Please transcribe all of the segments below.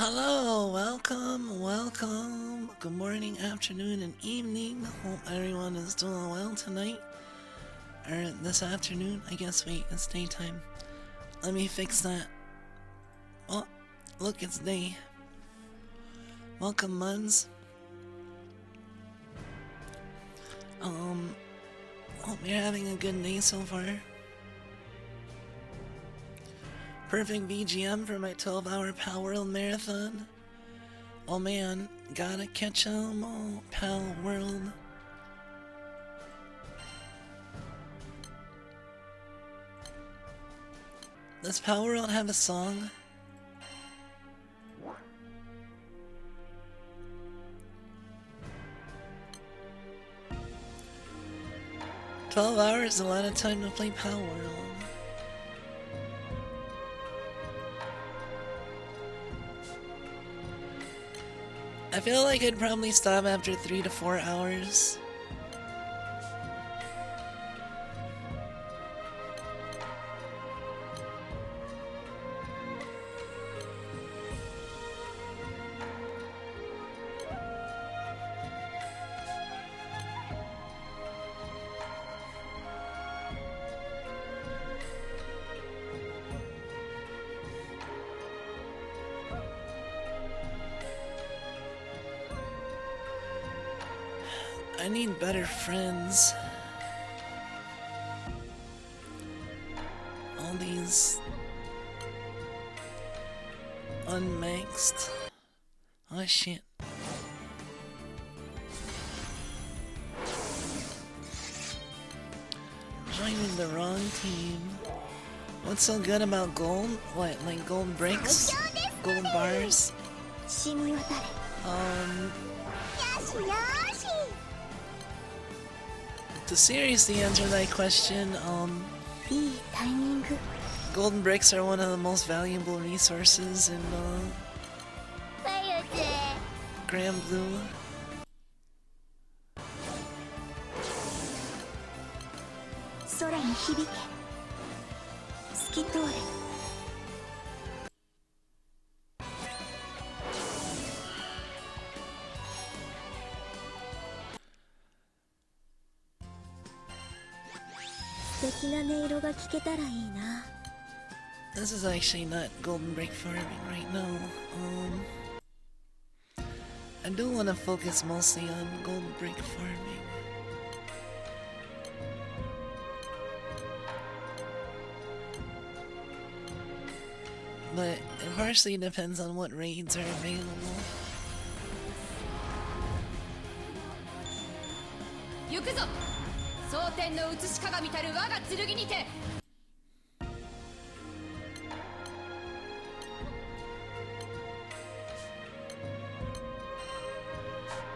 Hello, welcome. Good morning, afternoon, and evening. Hope everyone is doing well tonight. Or this afternoon. I guess, wait, it's daytime. Let me fix that. Oh, look, it's day. Welcome, Muds. Hope you're having a good day so far. Perfect BGM for my 12-hour Pal World marathon. Oh man, gotta catch 'em all, Pal World. Does Pal World have a song? "12 hours is a lot of time to play Pal World." I feel like I'd probably stop after 3 to 4 hours. I need better friends. All these unmaxed. Oh shit. Joining the wrong team. What's so good about gold? What, like gold bricks? Gold bars? To seriously answer that question, golden bricks are one of the most valuable resources in Granblue. This is actually not golden brick farming right now. I do want to focus mostly on golden brick farming. But it partially depends on what raids are available.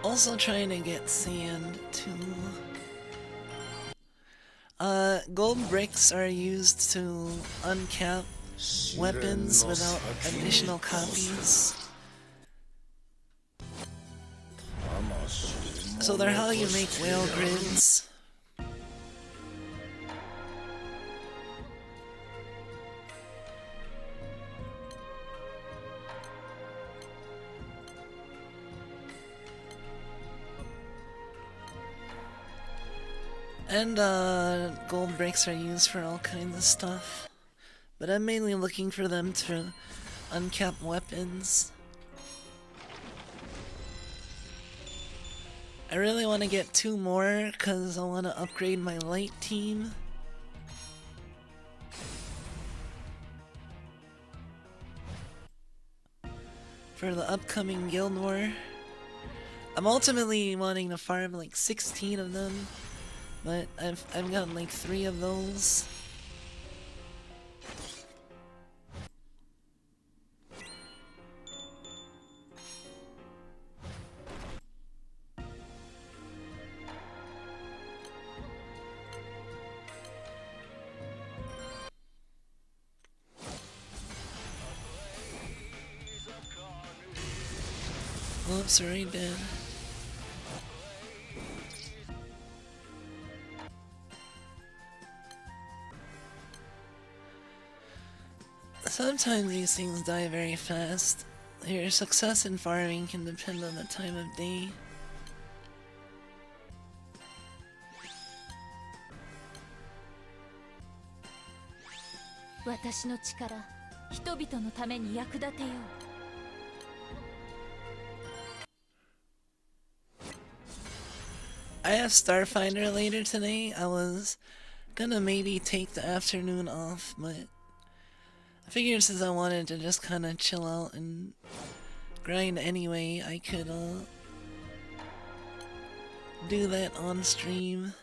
Also trying to get sand too. Gold bricks are used to uncap weapons without additional copies. So they're how you make whale grids. And gold bricks are used for all kinds of stuff. But I'm mainly looking for them to uncap weapons. I really want to get 2 more because I want to upgrade my light team. For the upcoming guild war. I'm ultimately wanting to farm like 16 of them. But I've gotten like 3 of those. Oops, already dead. Sometimes these things die very fast. Your success in farming can depend on the time of day. I have Starfinder later today. I was gonna maybe take the afternoon off, but I figured since I wanted to just kind of chill out and grind anyway, I could do that on stream.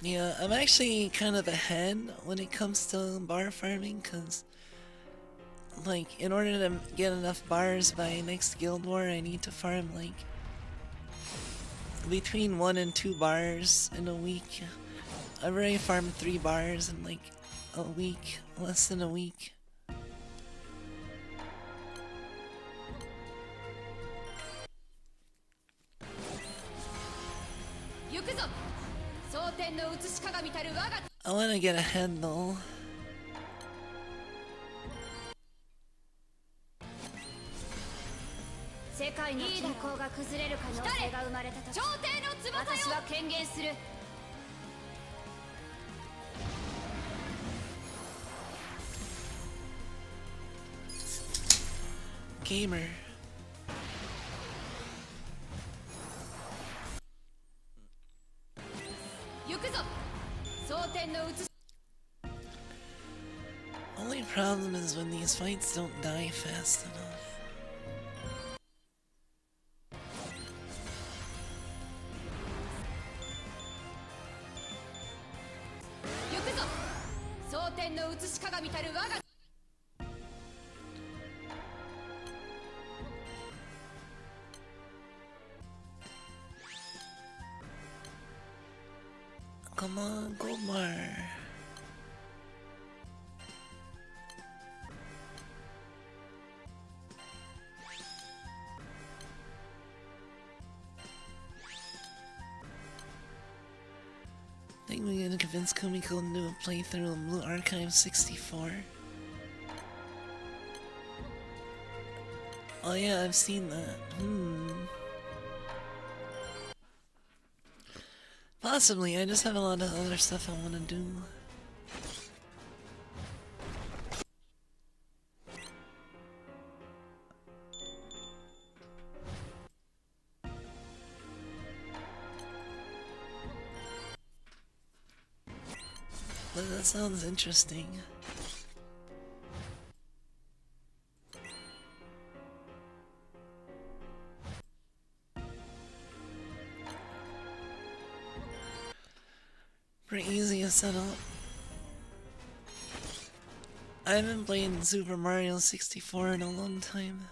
Yeah, I'm actually kind of ahead when it comes to bar farming, because, like, in order to get enough bars by next Guild War, I need to farm, like, between 1 and 2 bars in a week. I've already farmed 3 bars in, like, a week, less than a week. I want to get ahead though. Gamer. Only problem is when these fights don't die fast enough. Come on, Goldmar. I think we're gonna convince Kumiko to do a playthrough of Blue Archive 64. Oh yeah, I've seen that. Possibly, I just have a lot of other stuff I want to do. But that sounds interesting. Pretty easy to set up. I haven't played Super Mario 64 in a long time.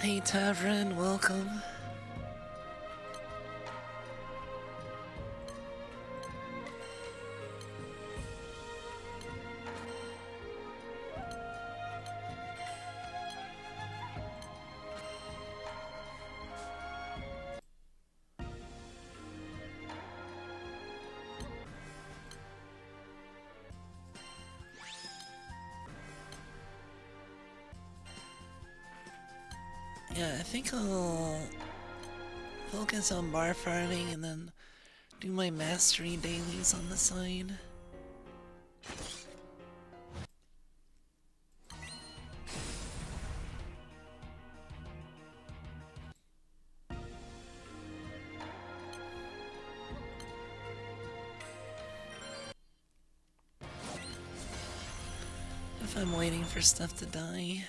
Hey Tavern, welcome. Yeah, I think I'll focus on bar farming and then do my mastery dailies on the side. if I'm waiting for stuff to die.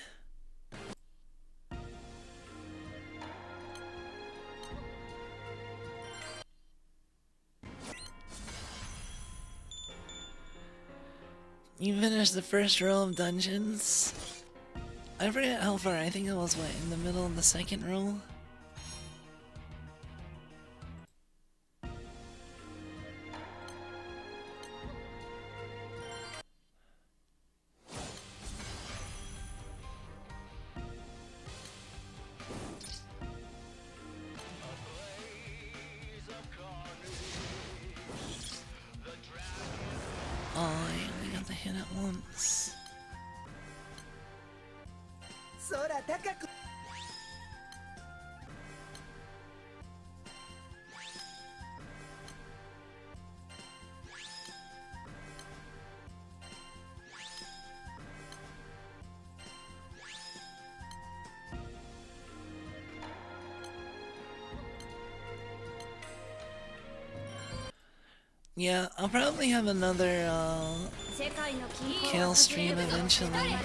You finished the first row of dungeons? I forget how far, I think it was, what, in the middle of the second row? Yeah, I'll probably have another kill stream eventually.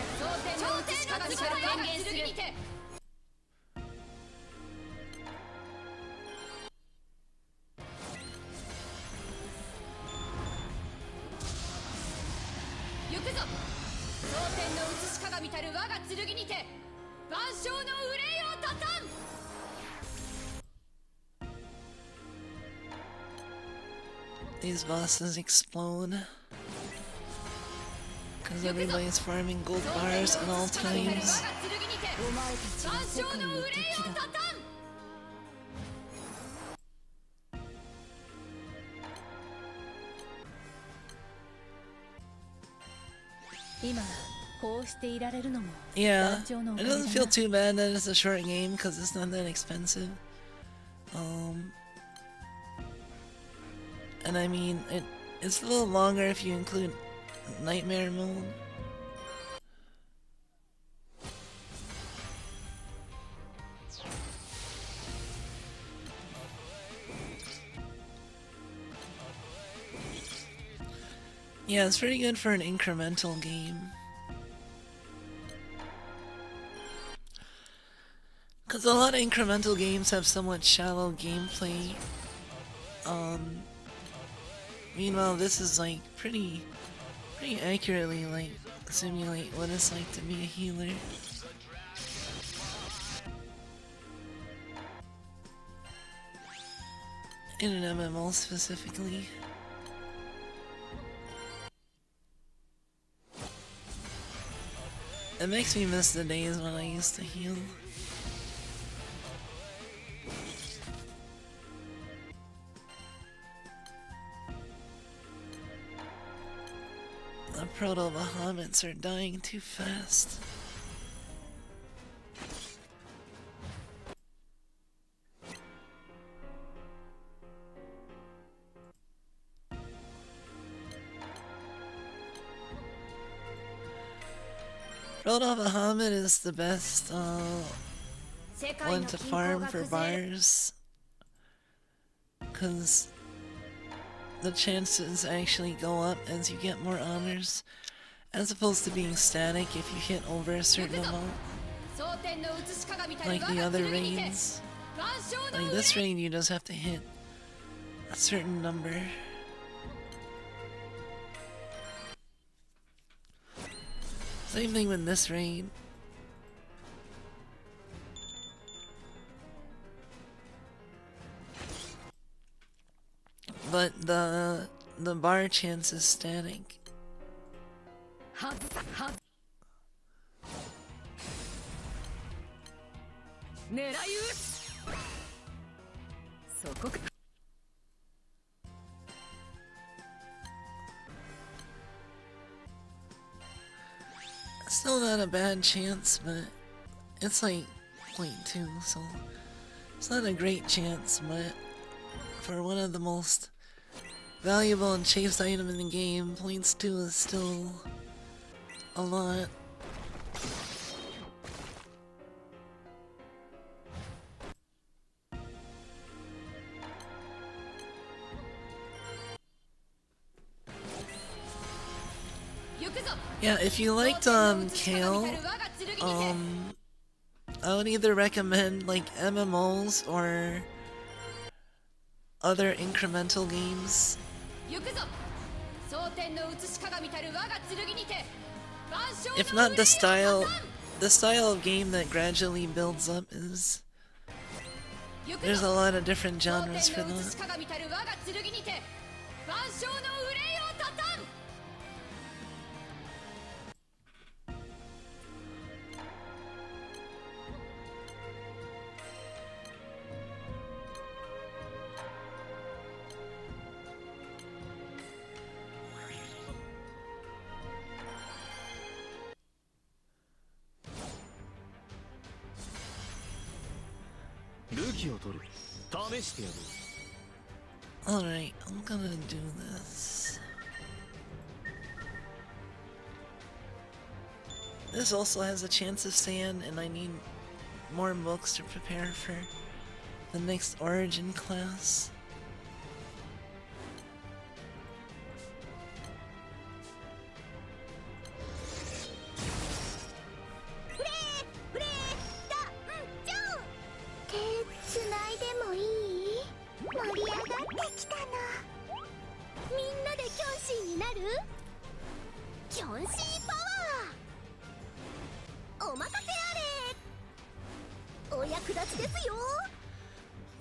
These bosses explode because everybody's farming gold bars at all times. Yeah, it doesn't feel too bad that it's a short game because it's not that expensive. And I mean, it's a little longer if you include Nightmare Mode. Yeah, it's pretty good for an incremental game. Because a lot of incremental games have somewhat shallow gameplay. Meanwhile, this is like pretty accurately like simulate what it's like to be a healer. In an MMO specifically. It makes me miss the days when I used to heal. The proto-Bahamets are dying too fast. Proto-Bahamet is the best one to farm for bars, because the chances actually go up as you get more honors, as opposed to being static if you hit over a certain amount. Like the other raids. Like this raid you just have to hit a certain number. Same thing with this raid. But the bar chance is static. Still not a bad chance, but it's like 0.2, so it's not a great chance, but for one of the most valuable and chased item in the game, 0.2 is still a lot. Yeah, if you liked Kale, I would either recommend like MMOs or other incremental games. If not, the style of game that gradually builds up is... There's a lot of different genres for that. Alright, I'm gonna do this. This also has a chance of sand, and I need more books to prepare for the next origin class.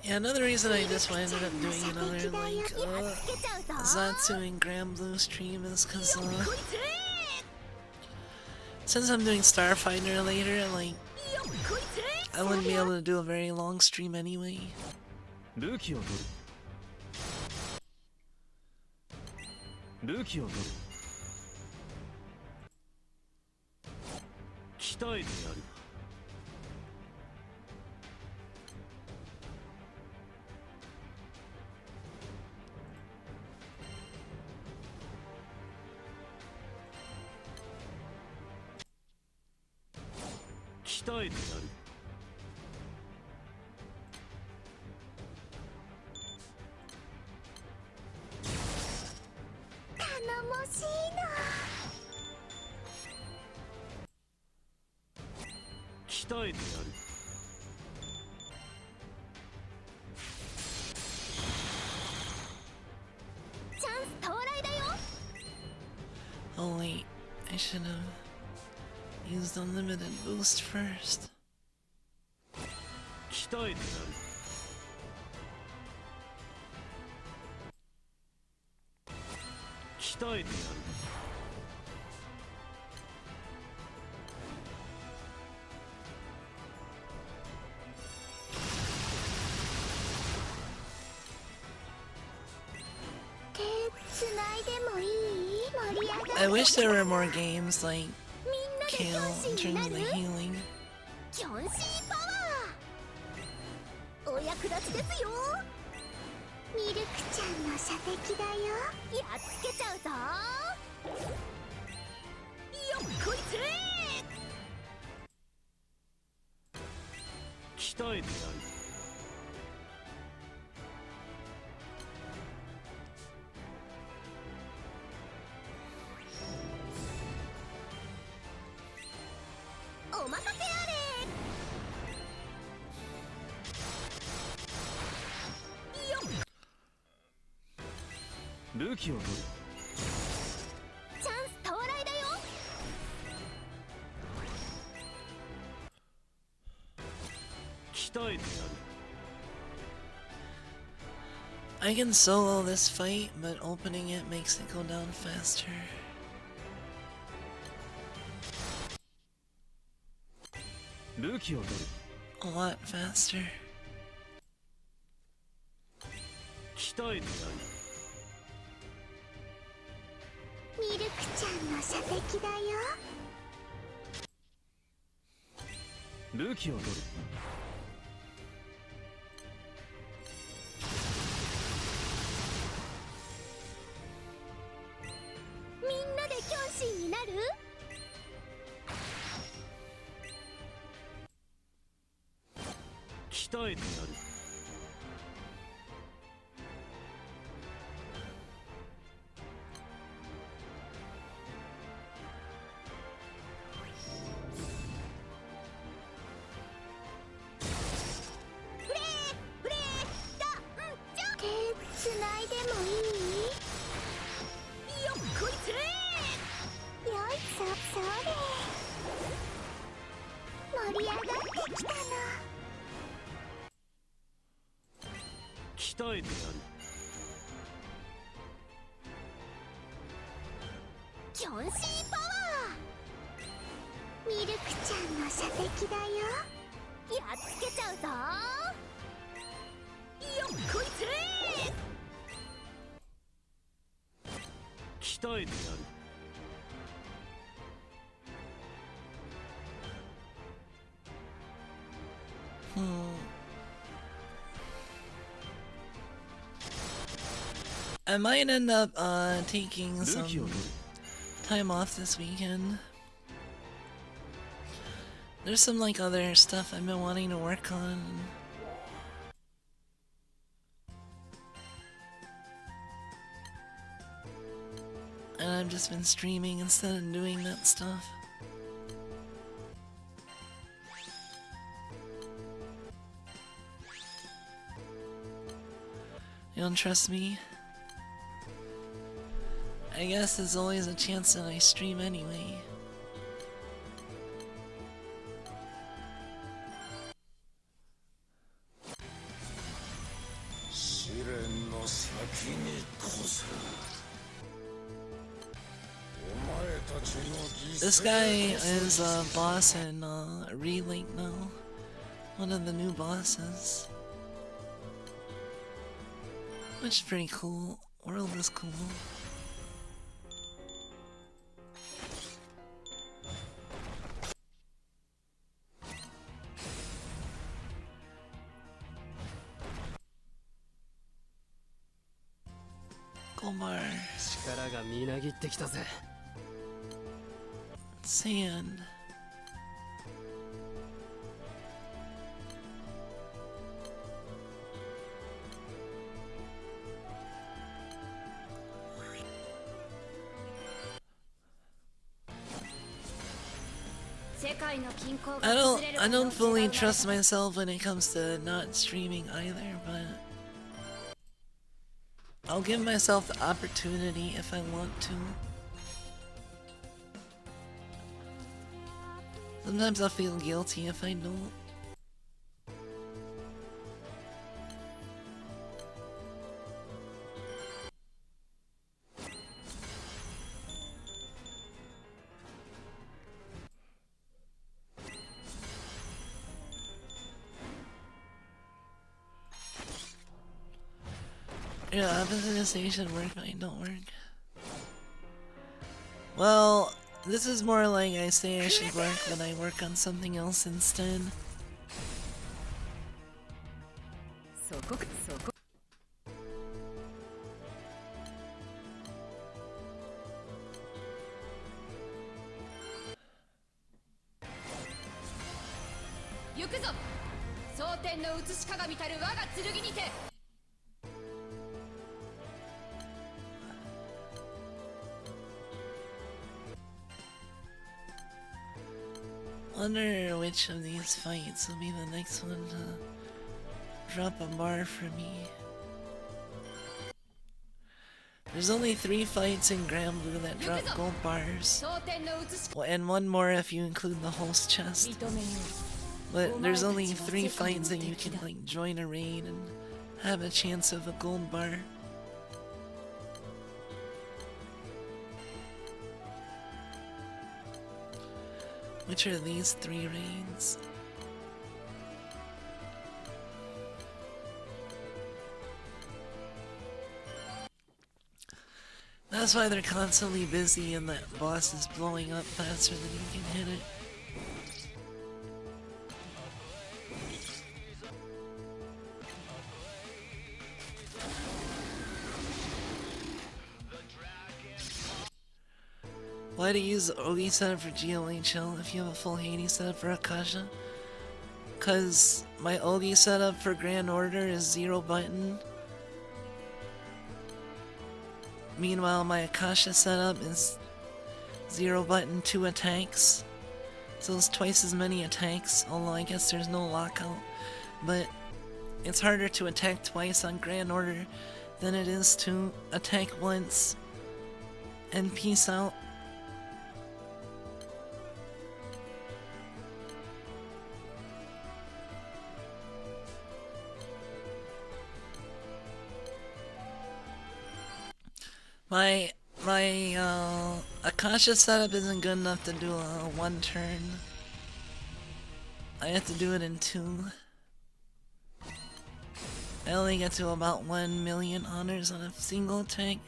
Yeah, another reason I just ended up doing another, like, Zatsu and Granblue stream is because, since I'm doing Starfighter later, like, I wouldn't be able to do a very long stream anyway. Oh wait, I should have used unlimited boost first. I wish there were more games like Kale in terms of the healing. I can solo this fight, but opening it makes it go down faster. A lot faster. 鍛えてやる。キョンシーパワー。ミルクちゃんの射的だよ。やっつけちゃうぞ。よっこいせ。鍛えてやる。I might end up taking some time off this weekend. There's some like other stuff I've been wanting to work on. And I've just been streaming instead of doing that stuff. You don't trust me? I guess there's always a chance that I stream anyway. This guy is a boss in Relink now. One of the new bosses. Which is pretty cool. World is cool. Gomar. Sand. I don't fully trust myself when it comes to not streaming either, but I'll give myself the opportunity if I want to. Sometimes I'll feel guilty if I don't. Yeah, optimization work, mine don't work. Well, this is more like I say I should work, but I work on something else instead. Wonder which of these fights will be the next one to drop a bar for me. There's only 3 fights in Granblue that drop gold bars. Well, and 1 more if you include the host chest. But there's only 3 fights that you can like join a raid and have a chance of a gold bar. Which are these 3 raids? That's why they're constantly busy and that boss is blowing up faster than you can hit it. Why do you use the Ogi setup for GLHL if you have a full Hades setup for Akasha? Cause my Ogi setup for Grand Order is 0 button. Meanwhile my Akasha setup is 0 button, 2 attacks. So it's twice as many attacks, although I guess there's no lockout. But it's harder to attack twice on Grand Order than it is to attack once and peace out. My Akasha setup isn't good enough to do a one turn. I have to do it in 2. I only get to about 1 million honors on a single tank.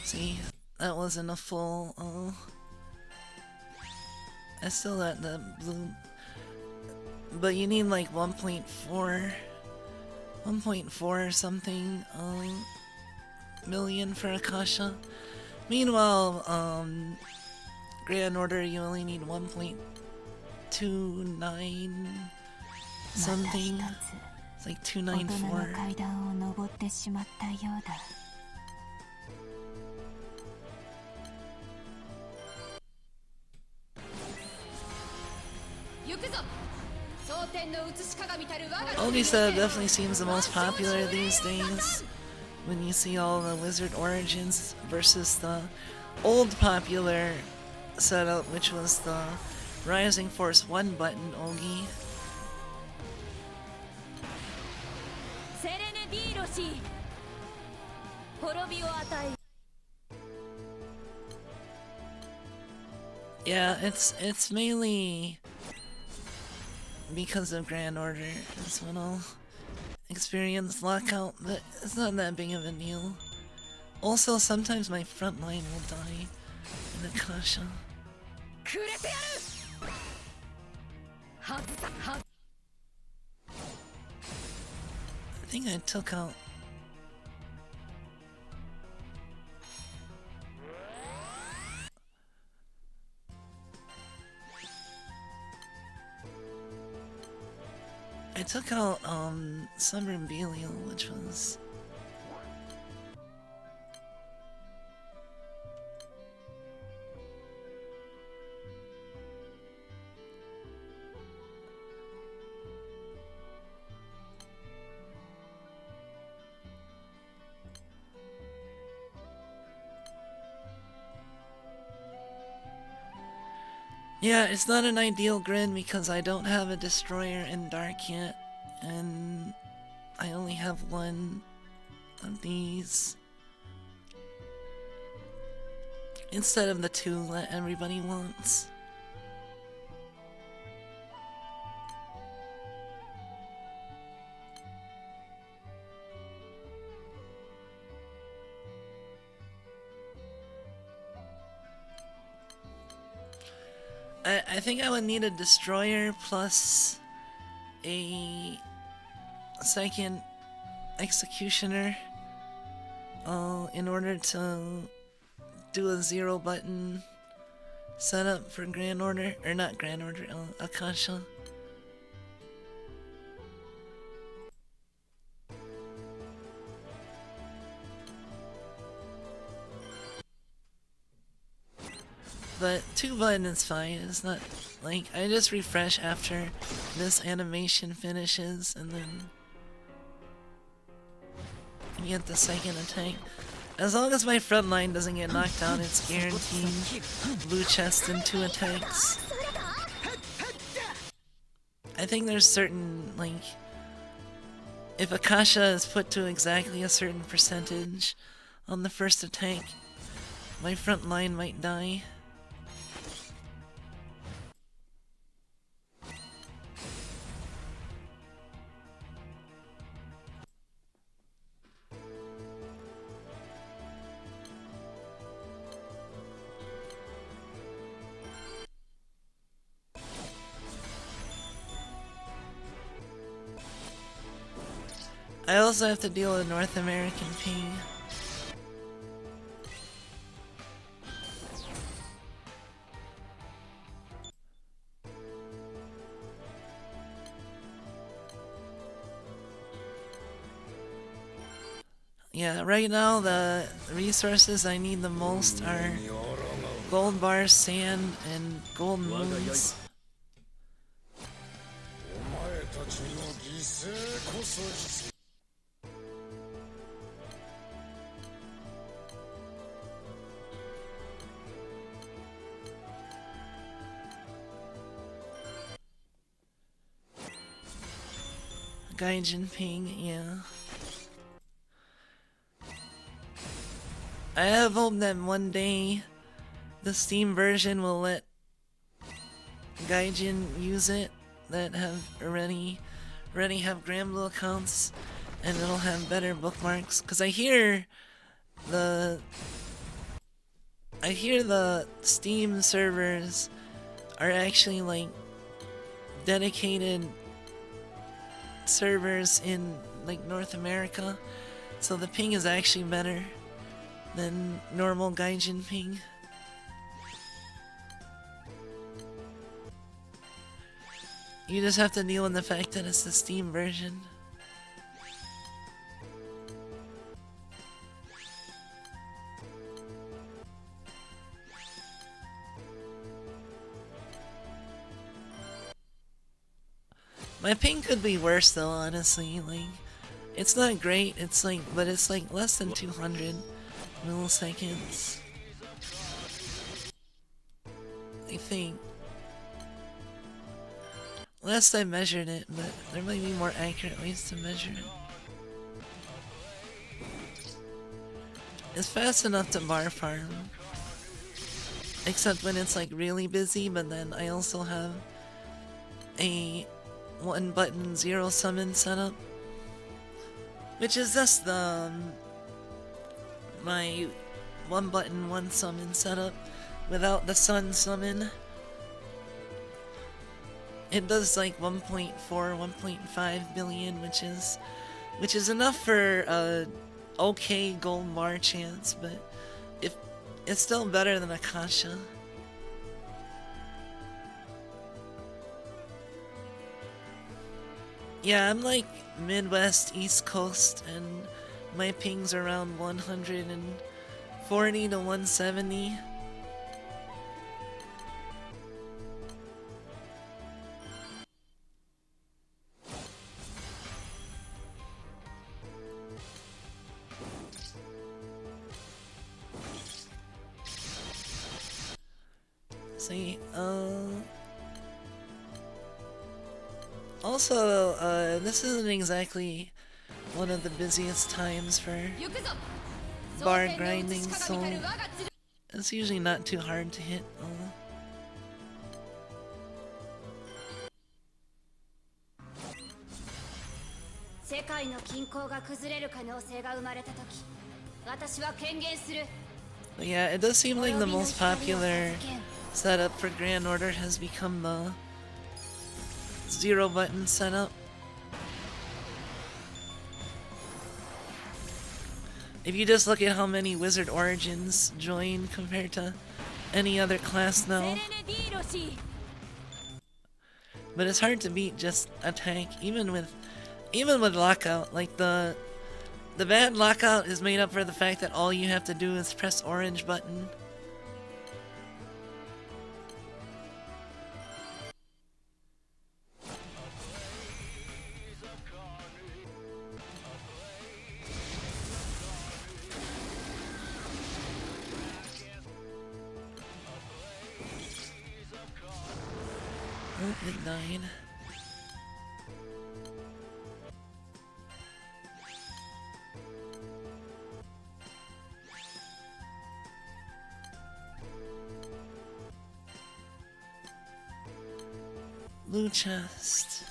See, that wasn't a full, I still got the blue. But you need like 1.4 or something, million for Akasha. Meanwhile, Grand Order, you only need 1.29 something. It's like 294. Odisa definitely seems the most popular these days. When you see all the wizard origins versus the old popular setup, which was the Rising Force 1 button Ogi. Yeah, it's mainly because of Grand Order is when I'll experience lockout, but it's not that big of a deal. Also, sometimes my front line will die in Akasha. I think I took out... I took out, Summer Belial, which was... Yeah, it's not an ideal grid because I don't have a destroyer in Dark yet, and I only have one of these. Instead of the 2 that everybody wants. I think I would need a destroyer plus a second executioner in order to do a 0 button setup for Grand Order, or not Grand Order, Akasha. But 2 button is fine, it's not like, I just refresh after this animation finishes and then you get the second attack. As long as my front line doesn't get knocked down, it's guaranteed blue chest in 2 attacks. I think there's certain, like, if Akasha is put to exactly a certain percentage on the first attack, my front line might die. I also have to deal with North American ping. Yeah, right now the resources I need the most are gold bars, sand, and gold moons. Gaijin ping, yeah. I have hope that one day the Steam version will let Gaijin use it that have already have Granblue accounts, and it'll have better bookmarks. Cause I hear the Steam servers are actually like dedicated servers in like North America, so the ping is actually better than normal Gaijin ping. You just have to deal with the fact that it's the Steam version. My ping could be worse though, honestly. Like, it's not great. It's like, but it's like less than 200 milliseconds. I think. Last I measured it, but there might be more accurate ways to measure it. It's fast enough to bar farm. Except when it's like really busy, but then I also have a 1-button 0 summon setup. Which is just the my 1-button 1 summon setup without the sun summon. It does like 1.4, 1.5 billion, which is enough for a okay gold bar chance, but if it's still better than Akasha. Yeah, I'm like Midwest, East Coast, and my ping's around 140 to 170. See, also, this isn't exactly one of the busiest times for bar grinding, so it's usually not too hard to hit. But yeah, it does seem like the most popular setup for Grand Order has become the 0-button setup. If you just look at how many Wizard Origins join compared to any other class now. But it's hard to beat just attack, even with lockout. Like the bad lockout is made up for the fact that all you have to do is press orange button. Oh, it died. Blue chest.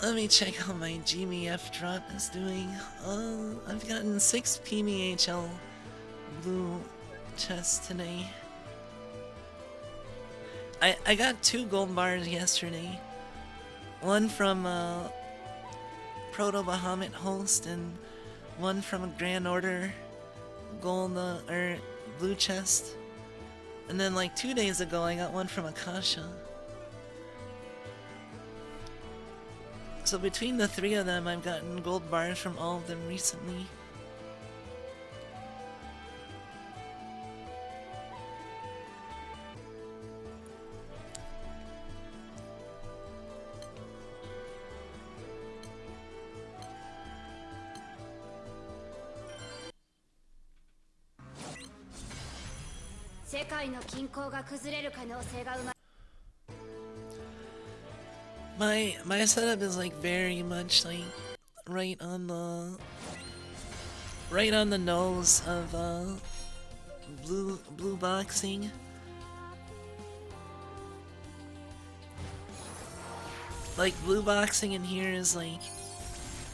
Let me check how my GMF drop is doing. I've gotten 6 PMHL blue chests today. I got 2 gold bars yesterday. One from Proto Bahamut Host and one from a Grand Order gold or blue chest. And then like 2 days ago I got one from Akasha. So between the 3 of them, I've gotten gold bars from all of them recently. my setup is like very much like right on the nose of blue boxing. Like blue boxing in here is like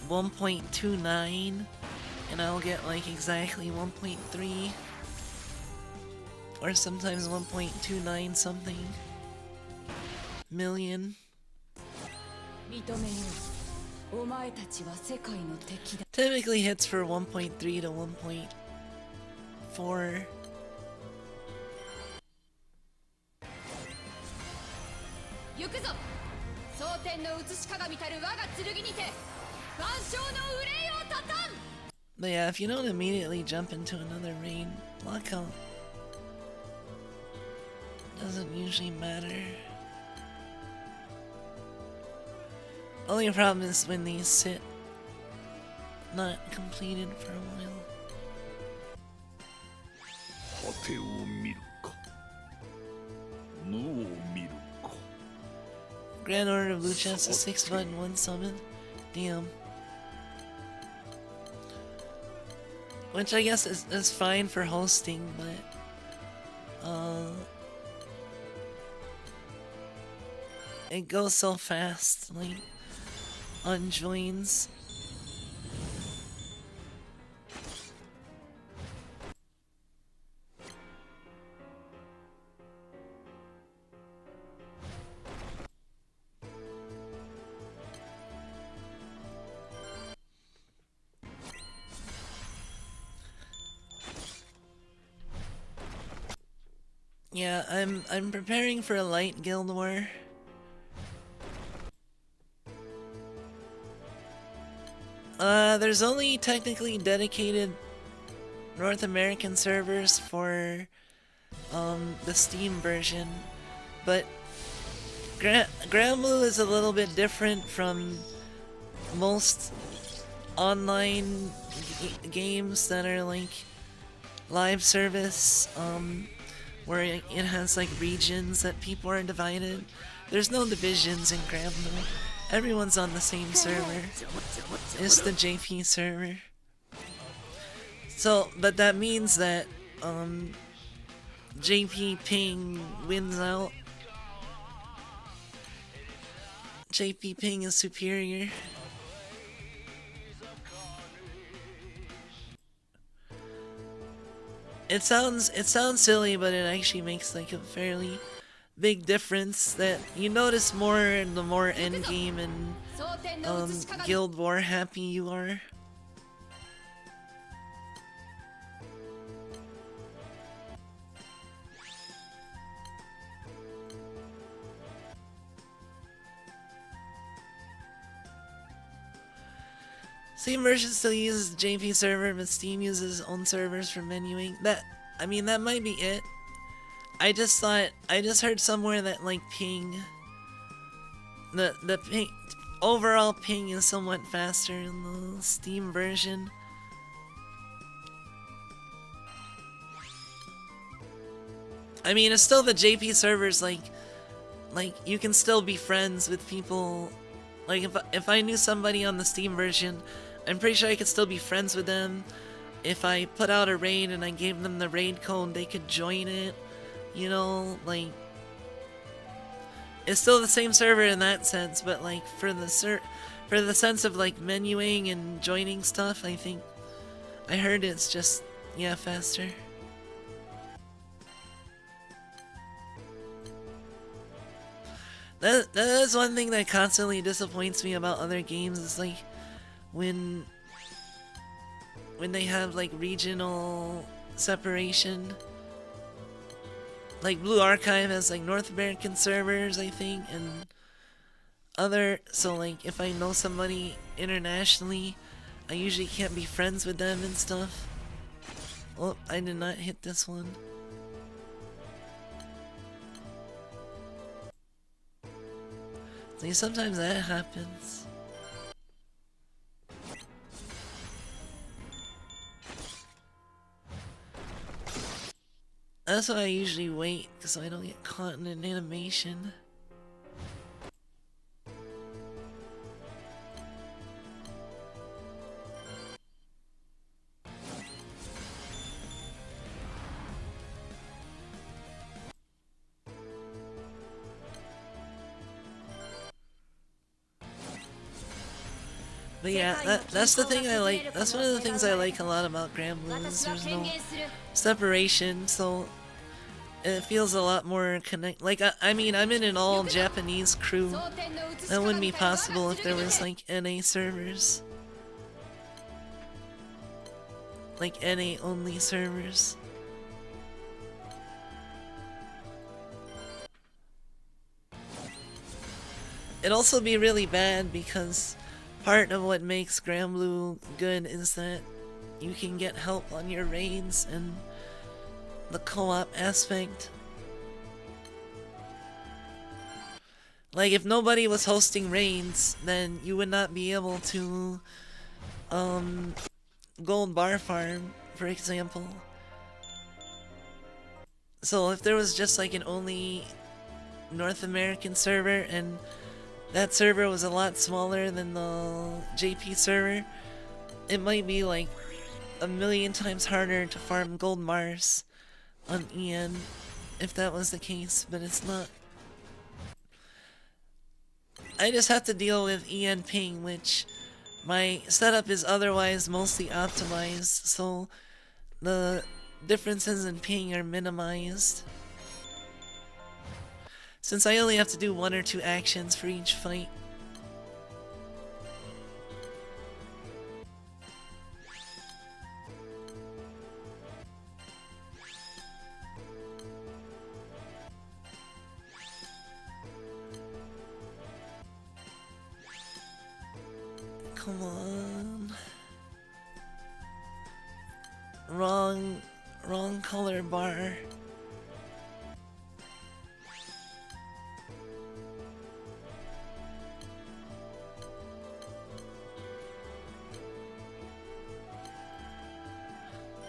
1.29 and I'll get like exactly 1.3 or sometimes 1.29 something million. Typically hits for 1.3 to 1.4. But yeah, if you don't immediately jump into another raid, lockout doesn't usually matter. Only problem is when these sit not completed for a while. Grand Order of Blue Chest is 6 button, 1 summon. Damn. Which I guess is fine for hosting, but it goes so fast, like on joins. Yeah, I'm preparing for a light guild war. There's only technically dedicated North American servers for the Steam version, but Granblue is a little bit different from most online games that are like live service, where it has like regions that people are divided. There's no divisions in Granblue. Everyone's on the same server. It's the JP server. So, but that means that JP ping wins out. JP ping is superior. It sounds silly, but it actually makes like a fairly big difference that you notice more the more endgame and guild war happy you are. Steam version still uses the JP server, but Steam uses its own servers for menuing. That might be it. I just heard somewhere that like ping, the ping, overall ping is somewhat faster in the Steam version. I mean, it's still the JP servers, like you can still be friends with people. Like if I knew somebody on the Steam version, I'm pretty sure I could still be friends with them. If I put out a raid and I gave them the raid code, they could join it. You know, like it's still the same server in that sense, but like for the sense of like menuing and joining stuff, I think I heard it's just faster. That is one thing that constantly disappoints me about other games, is like when they have like regional separation. Like Blue Archive has like North American servers, I think, and so like if I know somebody internationally, I usually can't be friends with them and stuff. Oh, I did not hit this one. See, sometimes that happens. That's why I usually wait, because I don't get caught in an animation. But yeah, that's the thing I like. That's one of the things I like a lot about Granblue is there's no separation, so it feels a lot more connect. Like I mean, I'm in an all Japanese crew. That wouldn't be possible if there was like NA servers, like NA only servers. It'd also be really bad because part of what makes Granblue good is that you can get help on your raids and the co-op aspect. Like if nobody was hosting raids, then you would not be able to gold bar farm, for example. So if there was just like an only North American server and that server was a lot smaller than the JP server, it might be like a million times harder to farm gold Mars on EN if that was the case, but it's not. I just have to deal with EN ping, which my setup is otherwise mostly optimized, so the differences in ping are minimized. Since I only have to do 1 or 2 actions for each fight. Come on. Wrong color bar.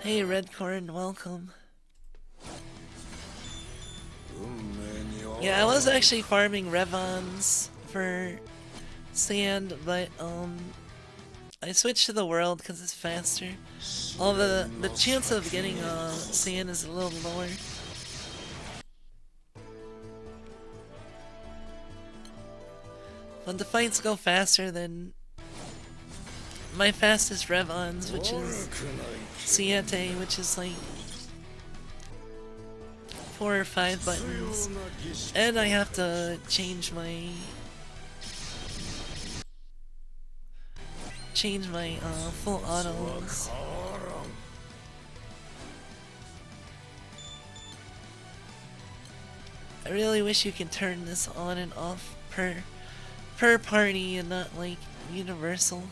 Hey Redcorn, welcome. Yeah, I was actually farming Revons for sand, but I switched to the world because it's faster. Although the chance of getting sand is a little lower. But the fights go faster than my fastest Revons, which is Siete, which is like 4 or 5 buttons. And I have to change my full autos. I really wish you could turn this on and off per party and not like universal.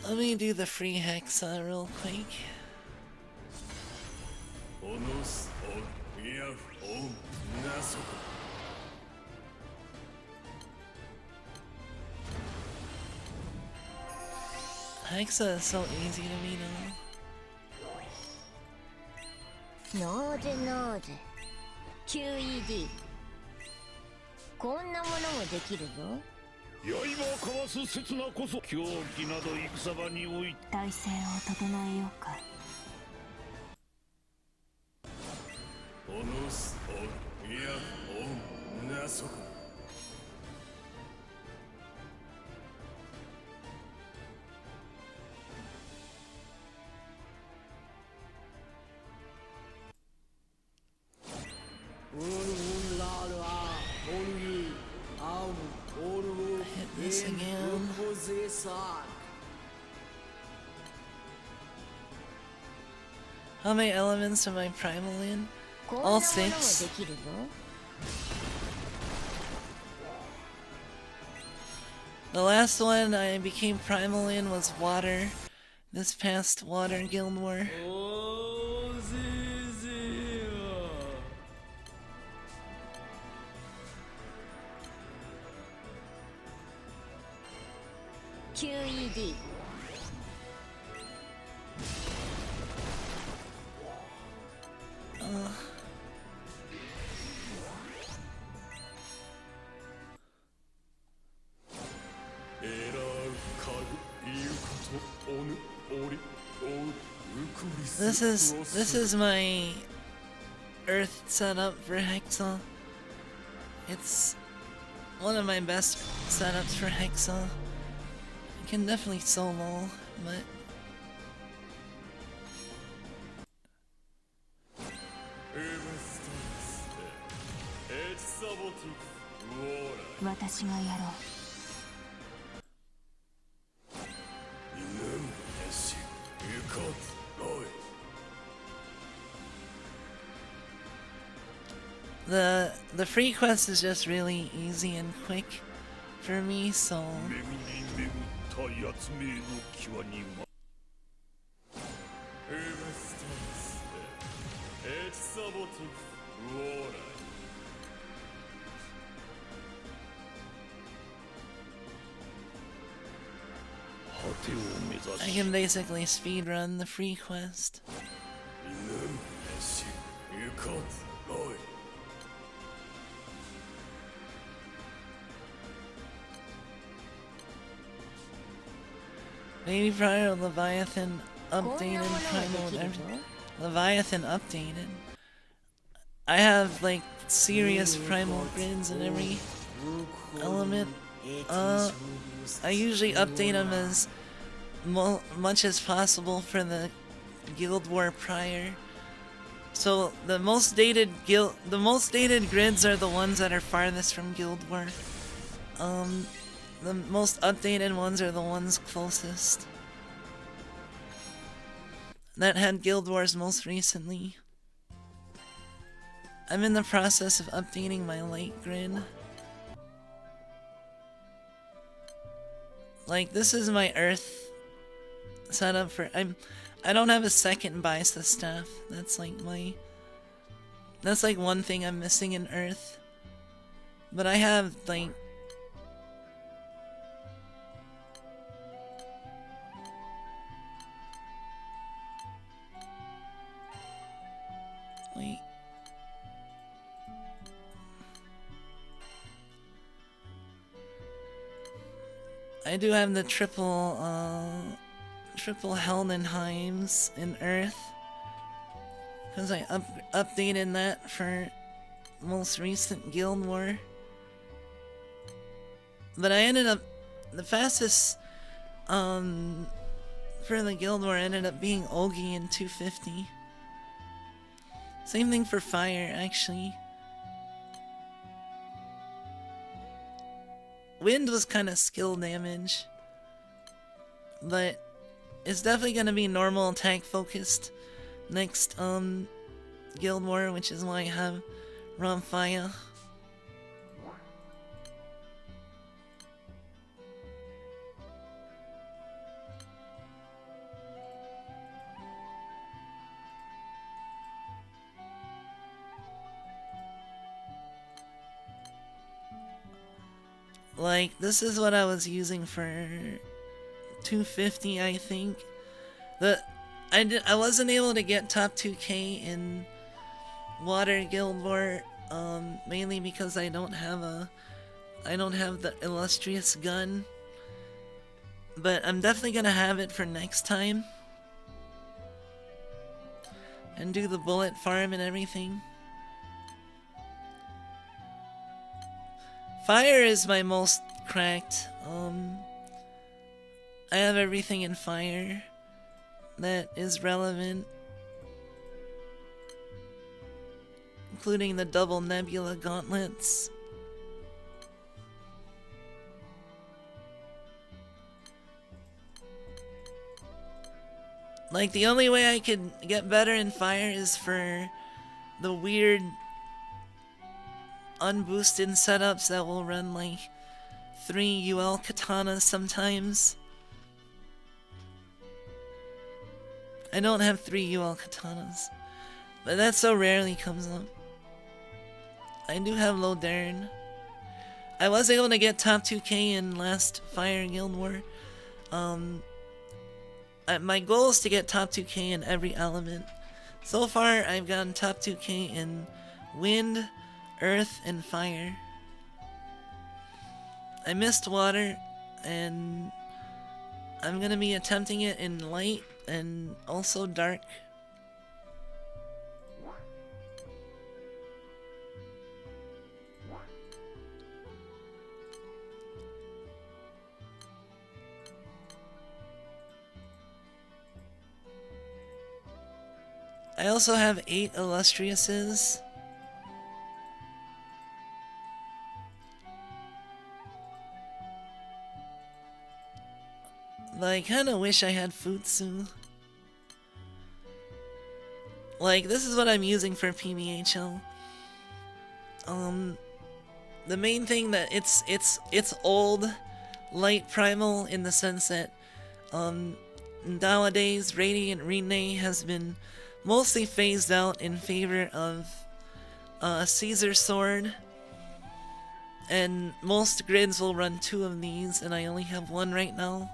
Let me do the free hexa real quick. Hexa is so easy to me now. Node QED こんなものもできるぞ。刃をかわす刹那こそ狂気など戦場において体勢を整えようか。オノスオンイヤオンナソクHit this again. How many elements am I primal in? All 6. The last one I became primal in was water, this past Water Guild War. QED This is my Earth setup for Hexa. It's one of my best setups for Hexa. I can definitely solo, but the free quest is just really easy and quick for me, so I can basically speedrun the free quest. Maybe prior Leviathan updated Primal. Leviathan updated. I have like serious primal grids in every element. I usually update them as much as possible for the Guild War prior. So the most dated grids are the ones that are farthest from Guild War. The most updated ones are the ones closest. That had Guild Wars most recently. I'm in the process of updating my light grid. Like, this is my Earth setup for... I don't have a second Bisa staff. That's like one thing I'm missing in Earth. But I have, like... Wait. I do have the triple Heldenheims in Earth. Because I updated that for most recent Guild War. But I ended up... The fastest for the Guild War ended up being Ogi in 250. Same thing for fire, actually. Wind was kind of skill damage. But it's definitely gonna be normal attack focused next Guild War, which is why I have Ramfaya. Like, this is what I was using for 250, I think. I wasn't able to get top 2k in Water Guild War, mainly because I don't have the illustrious gun. But I'm definitely gonna have it for next time. And do the bullet farm and everything. Fire is my most cracked. I have everything in fire that is relevant, including the double nebula gauntlets. Like, the only way I could get better in fire is for the weird unboosted setups that will run like 3 UL katanas sometimes. I don't have 3 UL katanas. But that so rarely comes up. I do have low Darren. I was able to get top 2k in last Fire Guild War. My goal is to get top 2k in every element. So far, I've gotten top 2k in wind, earth, and fire. I missed water, and I'm gonna be attempting it in light and also dark. I also have 8 illustriouses. But I kinda wish I had Futsu. Like, this is what I'm using for PBHL. The main thing that it's old, light primal in the sense that, nowadays Radiant Rene has been mostly phased out in favor of Caesar Sword, and most grids will run 2 of these, and I only have 1 right now.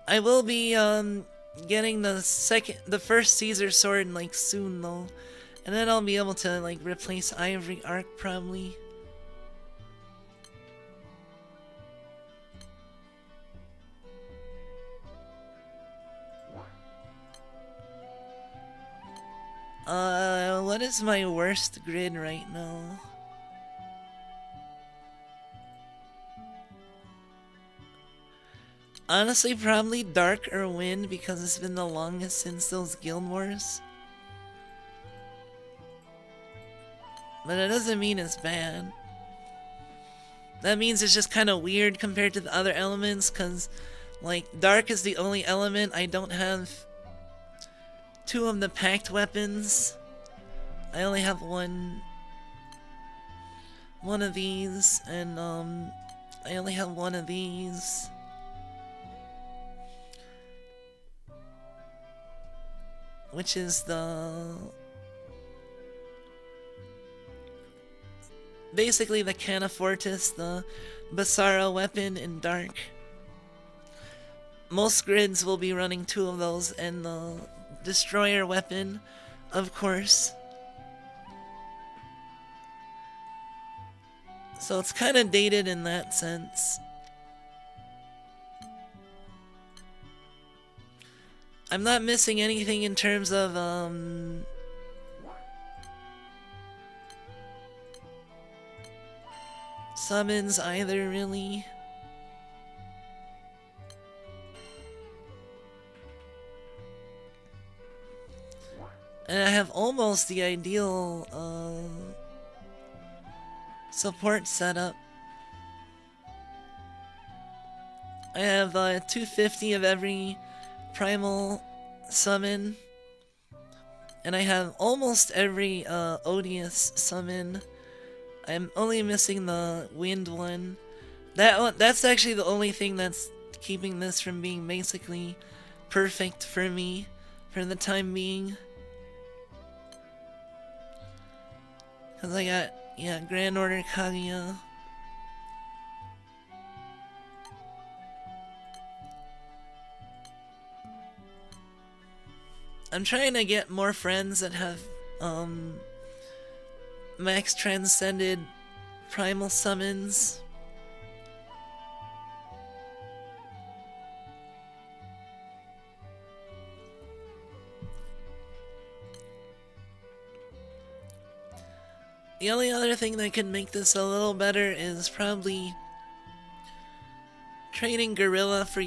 I will be getting the first Caesar Sword like soon though, and then I'll be able to like replace Ivory Arc probably. What is my worst grid right now? Honestly, probably Dark or Wind because it's been the longest since those Guild Wars. But it doesn't mean it's bad. That means it's just kind of weird compared to the other elements because, like, Dark is the only element I don't have 2 of the packed weapons. I only have one of these, and I only have 1 of these. Which is basically the Canafortis, the Basara weapon in Dark. Most grids will be running 2 of those, and the Destroyer weapon, of course. So it's kind of dated in that sense. I'm not missing anything in terms of, summons either, really. And I have almost the ideal, support setup. I have 250 of every primal summon, and I have almost every odious summon. I'm only missing the wind one. That's actually the only thing that's keeping this from being basically perfect for me for the time being. Cause I got, yeah, Grand Order Kaguya. I'm trying to get more friends that have, max transcended primal summons. The only other thing that could make this a little better is probably trading Gorilla for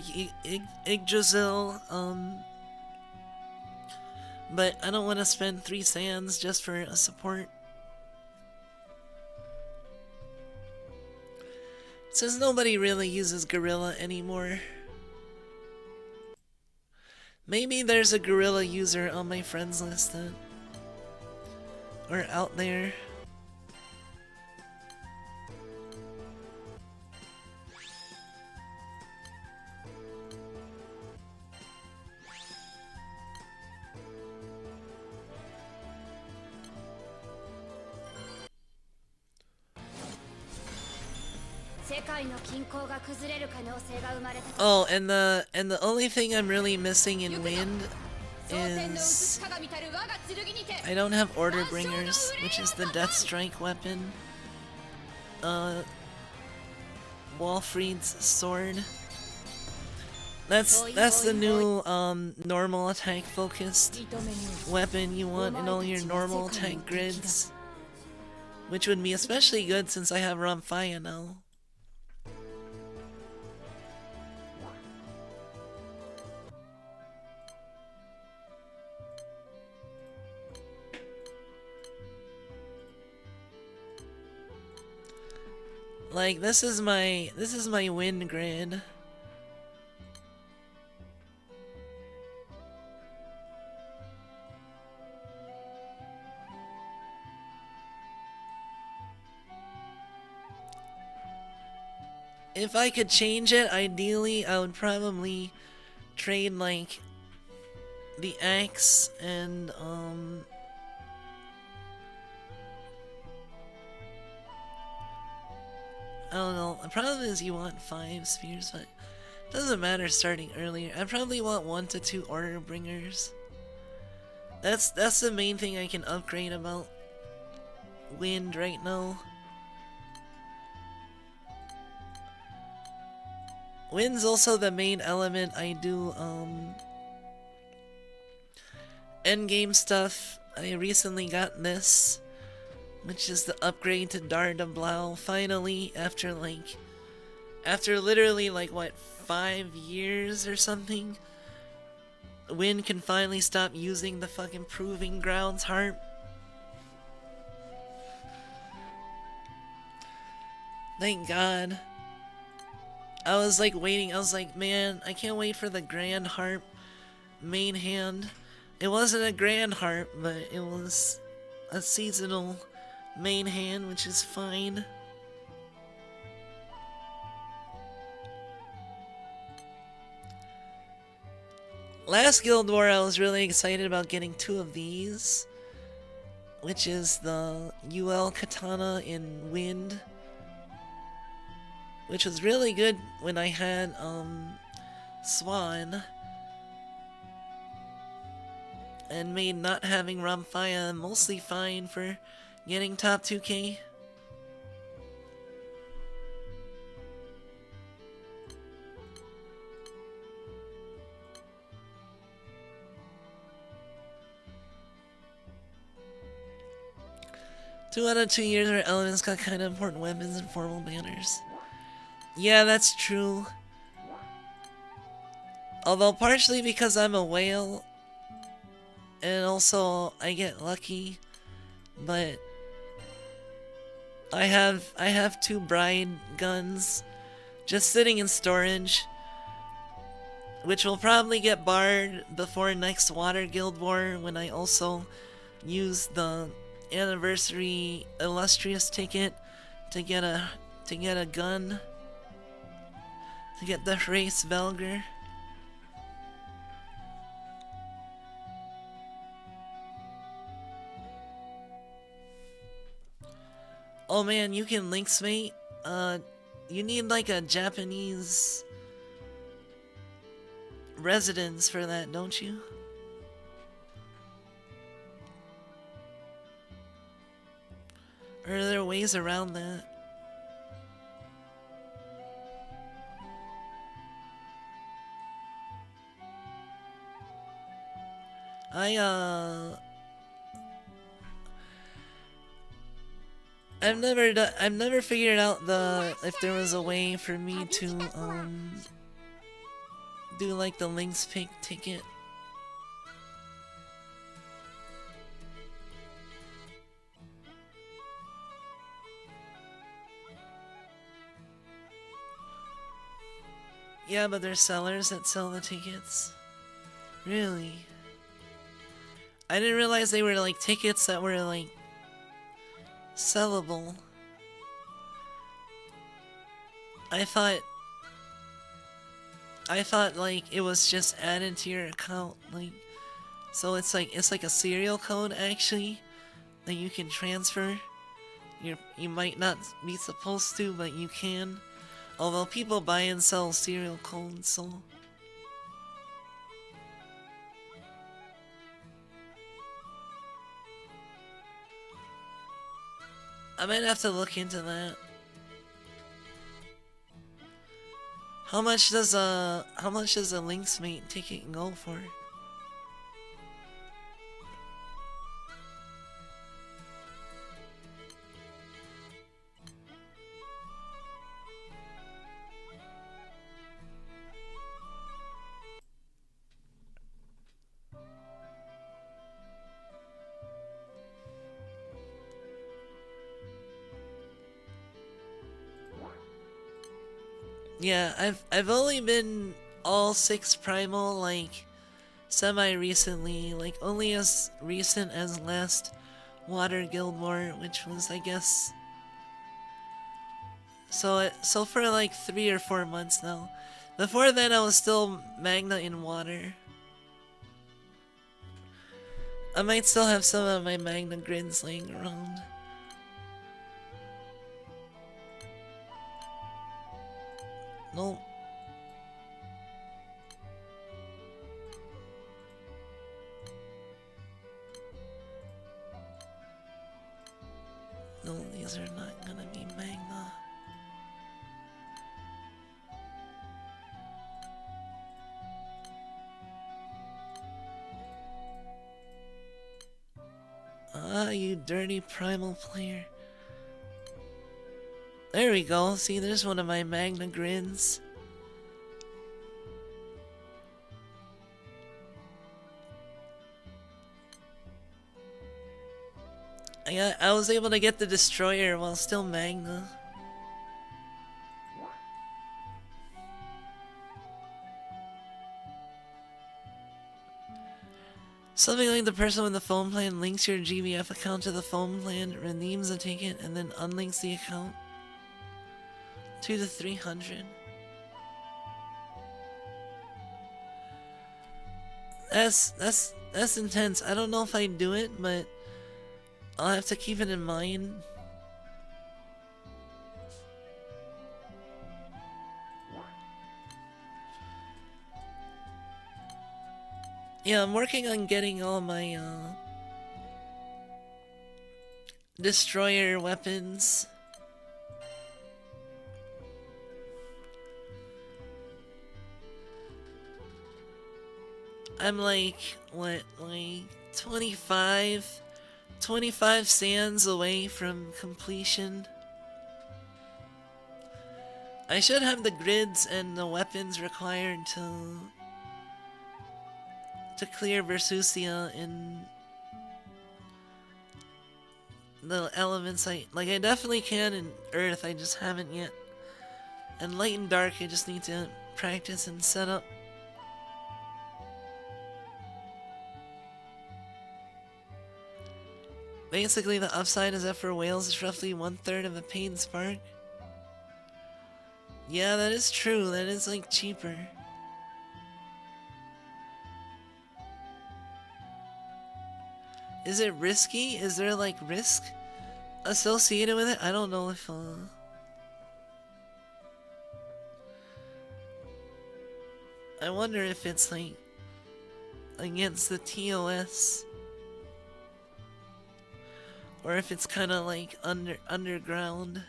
Yggdrasil, but I don't want to spend 3 sands just for a support. Since nobody really uses Gorilla anymore. Maybe there's a Gorilla user on my friends list that, or out there. Oh, and the only thing I'm really missing in Wind is I don't have Order Bringers, which is the Death Strike weapon. Walfried's sword. That's the new normal attack focused weapon you want in all your normal attack grids, which would be especially good since I have Ramfaya now. Like this is my wind grid. If I could change it, ideally I would probably trade like the axe and I don't know. The problem is you want 5 spears, but it doesn't matter starting earlier. I probably want 1 to 2 Order Bringers. That's the main thing I can upgrade about Wind right now. Wind's also the main element I do endgame stuff. I recently got this, which is the upgrade to dova-s. Finally, after literally like what, 5 years or something, Wind can finally stop using the fucking Proving Grounds harp. Thank God. I was like waiting, I was like, man, I can't wait for the Grand Harp main hand. It wasn't a Grand Harp, but it was a seasonal main hand, which is fine. Last Guild War I was really excited about getting 2 of these, which is the UL Katana in Wind, which was really good when I had Swan, and made not having Ramfaya mostly fine for getting top 2k. Two out of 2 years where elements got kind of important weapons and formal banners. Yeah, that's true. Although partially because I'm a whale, and also I get lucky, but I have 2 bride guns just sitting in storage, which will probably get barred before next Water Guild War when I also use the anniversary illustrious ticket to get a gun. To get the race Velger. Oh man, you can links mate. You need like a Japanese residence for that, don't you? Or are there ways around that? I've never figured out if there was a way for me to do like the Link's Pick ticket. Yeah, but there's sellers that sell the tickets. Really? I didn't realize they were like tickets that were like sellable. I thought like it was just added to your account, like, so it's like a serial code actually that you can transfer. You might not be supposed to, but you can. Although people buy and sell cereal cones, so... I might have to look into that. How much does a Link's Mate ticket go for? Yeah, I've only been all 6 primal like semi-recently, like only as recent as last Water Guild War, which was I guess so for like 3 or 4 months now. Before then I was still Magna in water. I might still have some of my Magna grids laying around. No. No, these are not gonna be Magna. Ah, you dirty primal player. There we go. See, there's one of my Magna grids. I was able to get the Destroyer while still Magna. Something like the person with the phone plan links your GBF account to the phone plan, redeems the ticket, and then unlinks the account. 2 to 300. That's intense. I don't know if I'd do it, but I'll have to keep it in mind. Yeah, I'm working on getting all my destroyer weapons. I'm like, what, like 25 sands away from completion. I should have the grids and the weapons required to clear Versusia in the elements. I definitely can in Earth, I just haven't yet. And Light and Dark, I just need to practice and set up. Basically, the upside is that for whales, it's roughly 1/3 of a paid spark. Yeah, that is true. That is, like, cheaper. Is it risky? Is there, like, risk associated with it? I don't know if, I wonder if it's, like, against the TOS. Or if it's kind of like underground.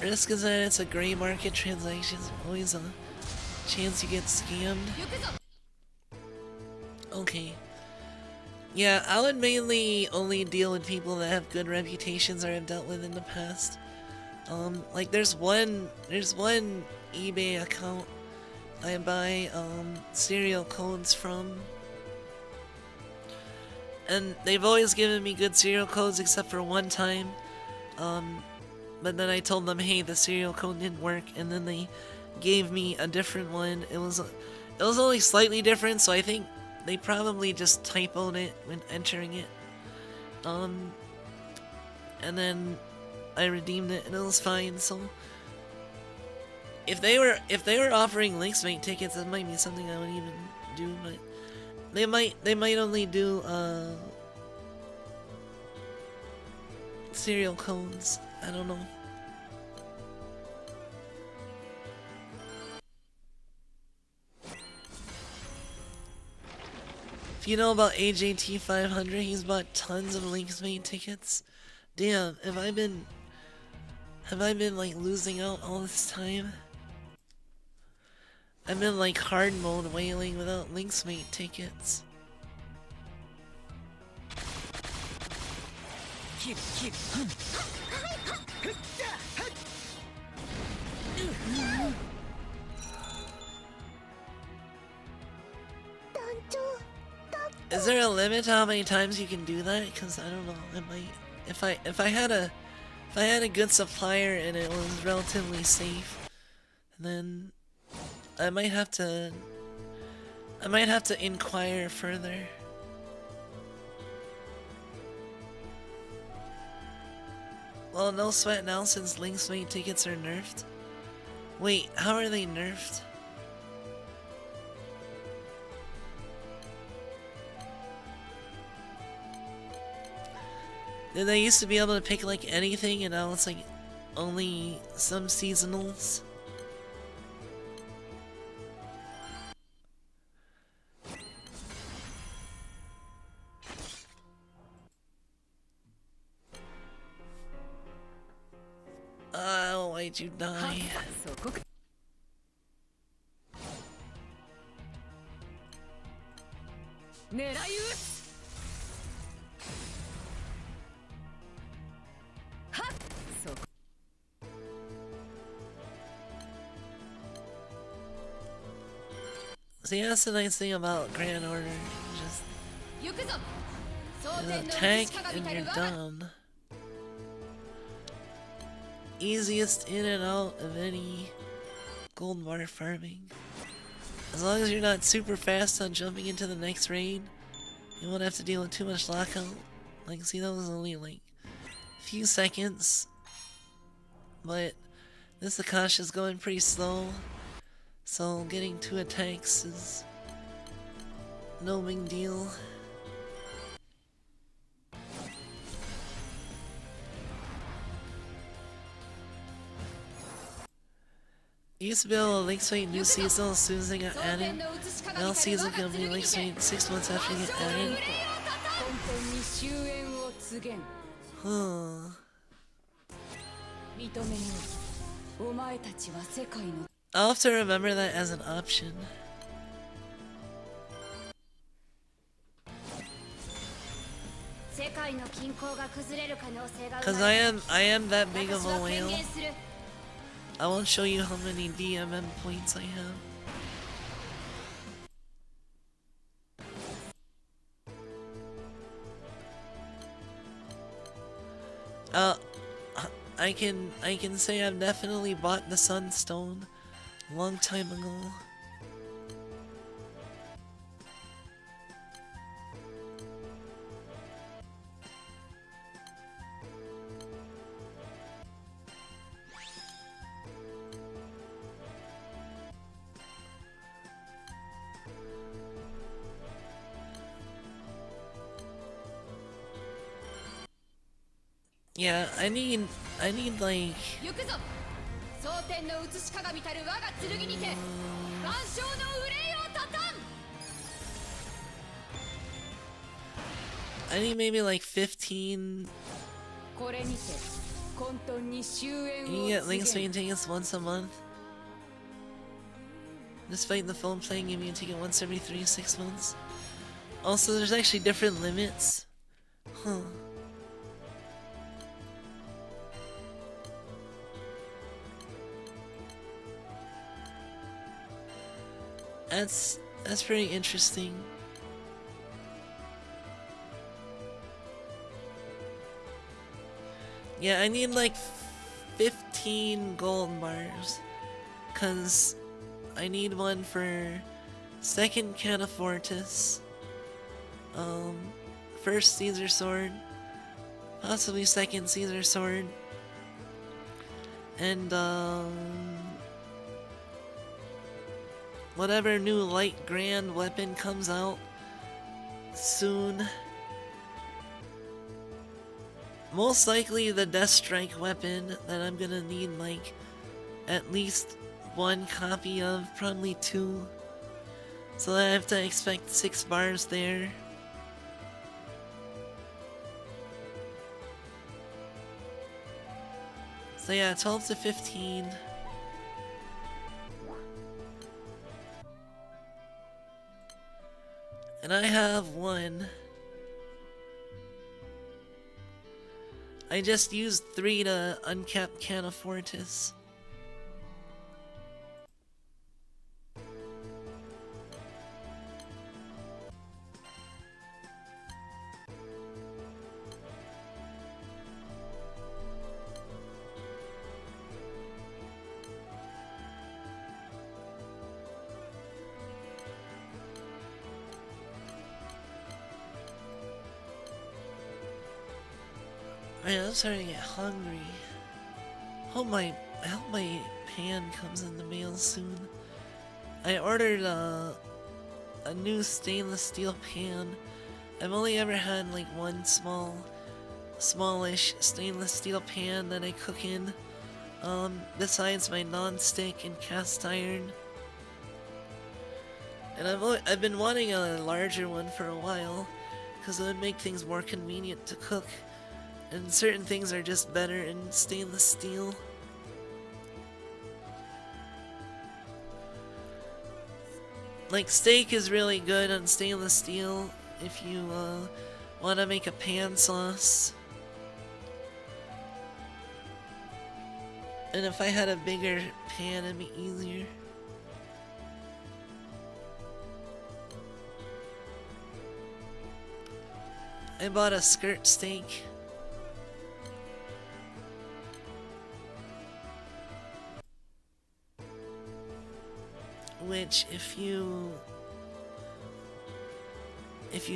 Risk is that it's a gray market transaction. Always a chance you get scammed. Okay. Yeah, I would mainly only deal with people that have good reputations or I've dealt with in the past. Like there's one eBay account I buy serial codes from. And they've always given me good serial codes except for one time. But then I told them, hey, the serial code didn't work, and then they gave me a different one. It was only slightly different, so I think they probably just typoed it when entering it. And then I redeemed it and it was fine. So if they were offering Linksmate tickets, that might be something I would even do. But they might only do serial codes. I don't know. If you know about AJT 500, he's bought tons of Linksmate tickets. Damn, have I been like losing out all this time? I've been like hard mode wailing without Linksmate tickets. Is there a limit to how many times you can do that? Because I don't know. It might. If I had a good supplier and it was relatively safe, then I might have to inquire further. Well, no sweat now since Linksmate tickets are nerfed. Wait, how are they nerfed? Did they used to be able to pick like anything and now it's like only some seasonals? Oh, why'd you die? See, that's the nice thing about Grand Order. You attack and you're done. Easiest in and out of any gold bar farming. As long as you're not super fast on jumping into the next raid, you won't have to deal with too much lockout. Like, see, that was only like a few seconds. But this Akash is going pretty slow. So getting 2 attacks is no big deal. I used to be able to Linksmate new season as soon as they got added. Now season can be Linksmate 6 months after you get added. Huh. I'll have to remember that as an option. Cause I am that big of a whale. I won't show you how many DMM points I have. I can say I've definitely bought the Sunstone a long time ago. Yeah, I need like I need maybe like 15. You can get Linksmate tickets once a month. Despite the phone playing game, you can take it once every 3 to 6 months. Also, there's actually different limits. Huh. That's pretty interesting. Yeah, I need like 15 gold bars, cause I need one for second Catafortis, first Caesar sword, possibly second Caesar sword, and whatever new light grand weapon comes out soon. Most likely the Death Strike weapon that I'm gonna need like at least one copy of, probably two. So I have to expect 6 bars there. So yeah, 12 to 15. And I have one. I just used 3 to uncap Canafortis. Man, I'm starting to get hungry. Hope my pan comes in the mail soon. I ordered a new stainless steel pan. I've only ever had like one smallish stainless steel pan that I cook in. Besides my non-stick and cast iron. And I've been wanting a larger one for a while, because it would make things more convenient to cook. And certain things are just better in stainless steel. Like steak is really good on stainless steel if you want to make a pan sauce. And if I had a bigger pan, it'd be easier. I bought a skirt steak. Which if you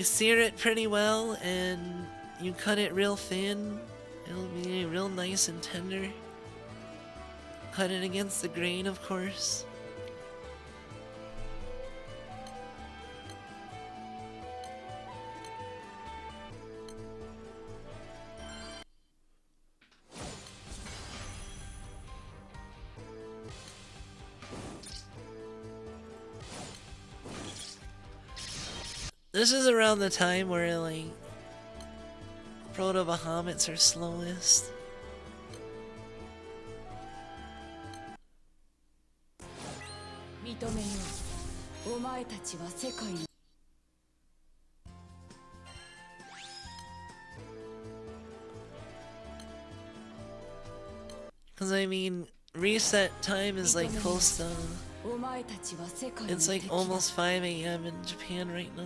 sear it pretty well and you cut it real thin, it'll be real nice and tender. Cut it against the grain, of course. This is around the time where, like, proto-Bahamets are slowest. Because, I mean, reset time is, like, close to... It's, like, almost 5 a.m. in Japan right now.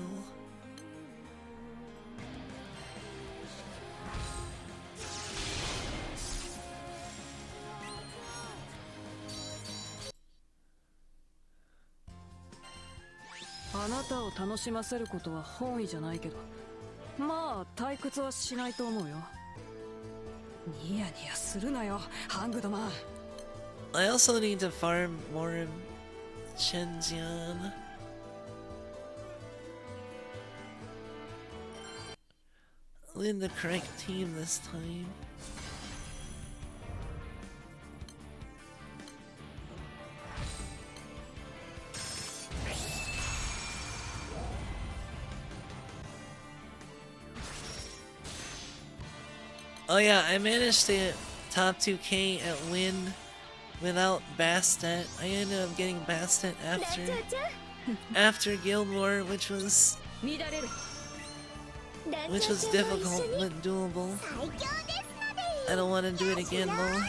I also need to farm more in Shenzhen. I'll in the correct team this time. Oh yeah, I managed to get top 2k at win without Bastet. I ended up getting Bastet after Guild War, which was difficult but doable. I don't want to do it again though.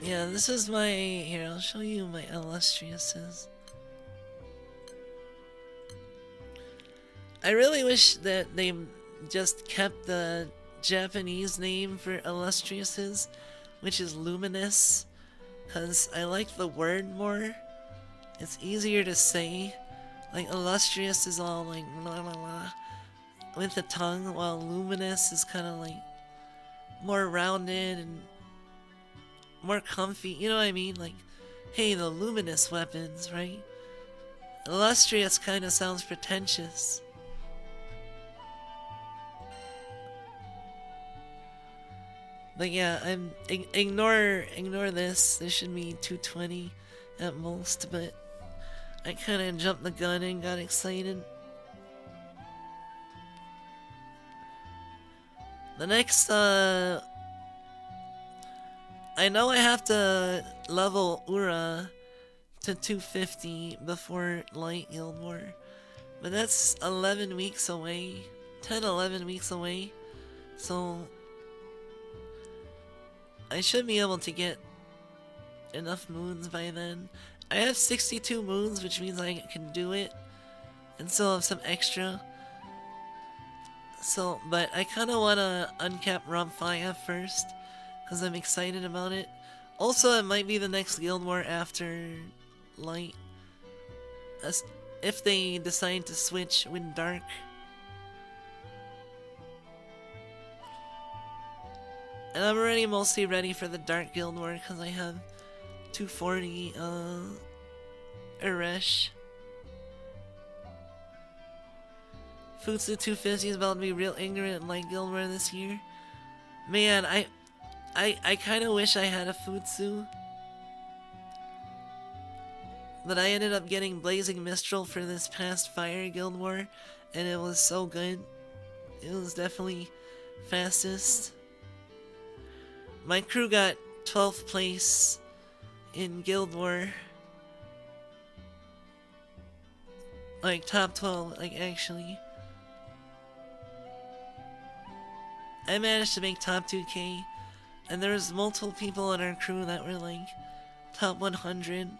Yeah, this is my... Here, I'll show you my illustriouses. I really wish that they just kept the Japanese name for illustriouses, which is luminous, because I like the word more. It's easier to say. Like, illustrious is all like blah blah blah with the tongue, while luminous is kind of like more rounded and more comfy, you know what I mean? Like, hey, the luminous weapons, right? Illustrious kind of sounds pretentious. But yeah, ignore this. This should be 220 at most, but I kind of jumped the gun and got excited. The next, I know I have to level Ura to 250 before Light Guild War, but that's 11 weeks away, 11 weeks away, so I should be able to get enough moons by then. I have 62 moons, which means I can do it and still have some extra. So, but I kind of want to uncap Ramdear first, because I'm excited about it. Also, it might be the next Guild War after Light, as if they decide to switch when Dark. And I'm already mostly ready for the Dark Guild War, because I have 240 Aresh. Futsu 250 is about to be real ignorant in Light Guild War this year. Man, I kind of wish I had a Futsu. But I ended up getting Blazing Mistral for this past Fire Guild War, and it was so good. It was definitely fastest. My crew got 12th place in Guild War. Like, top 12, like, actually. I managed to make top 2k, and there was multiple people on our crew that were, like, top 100.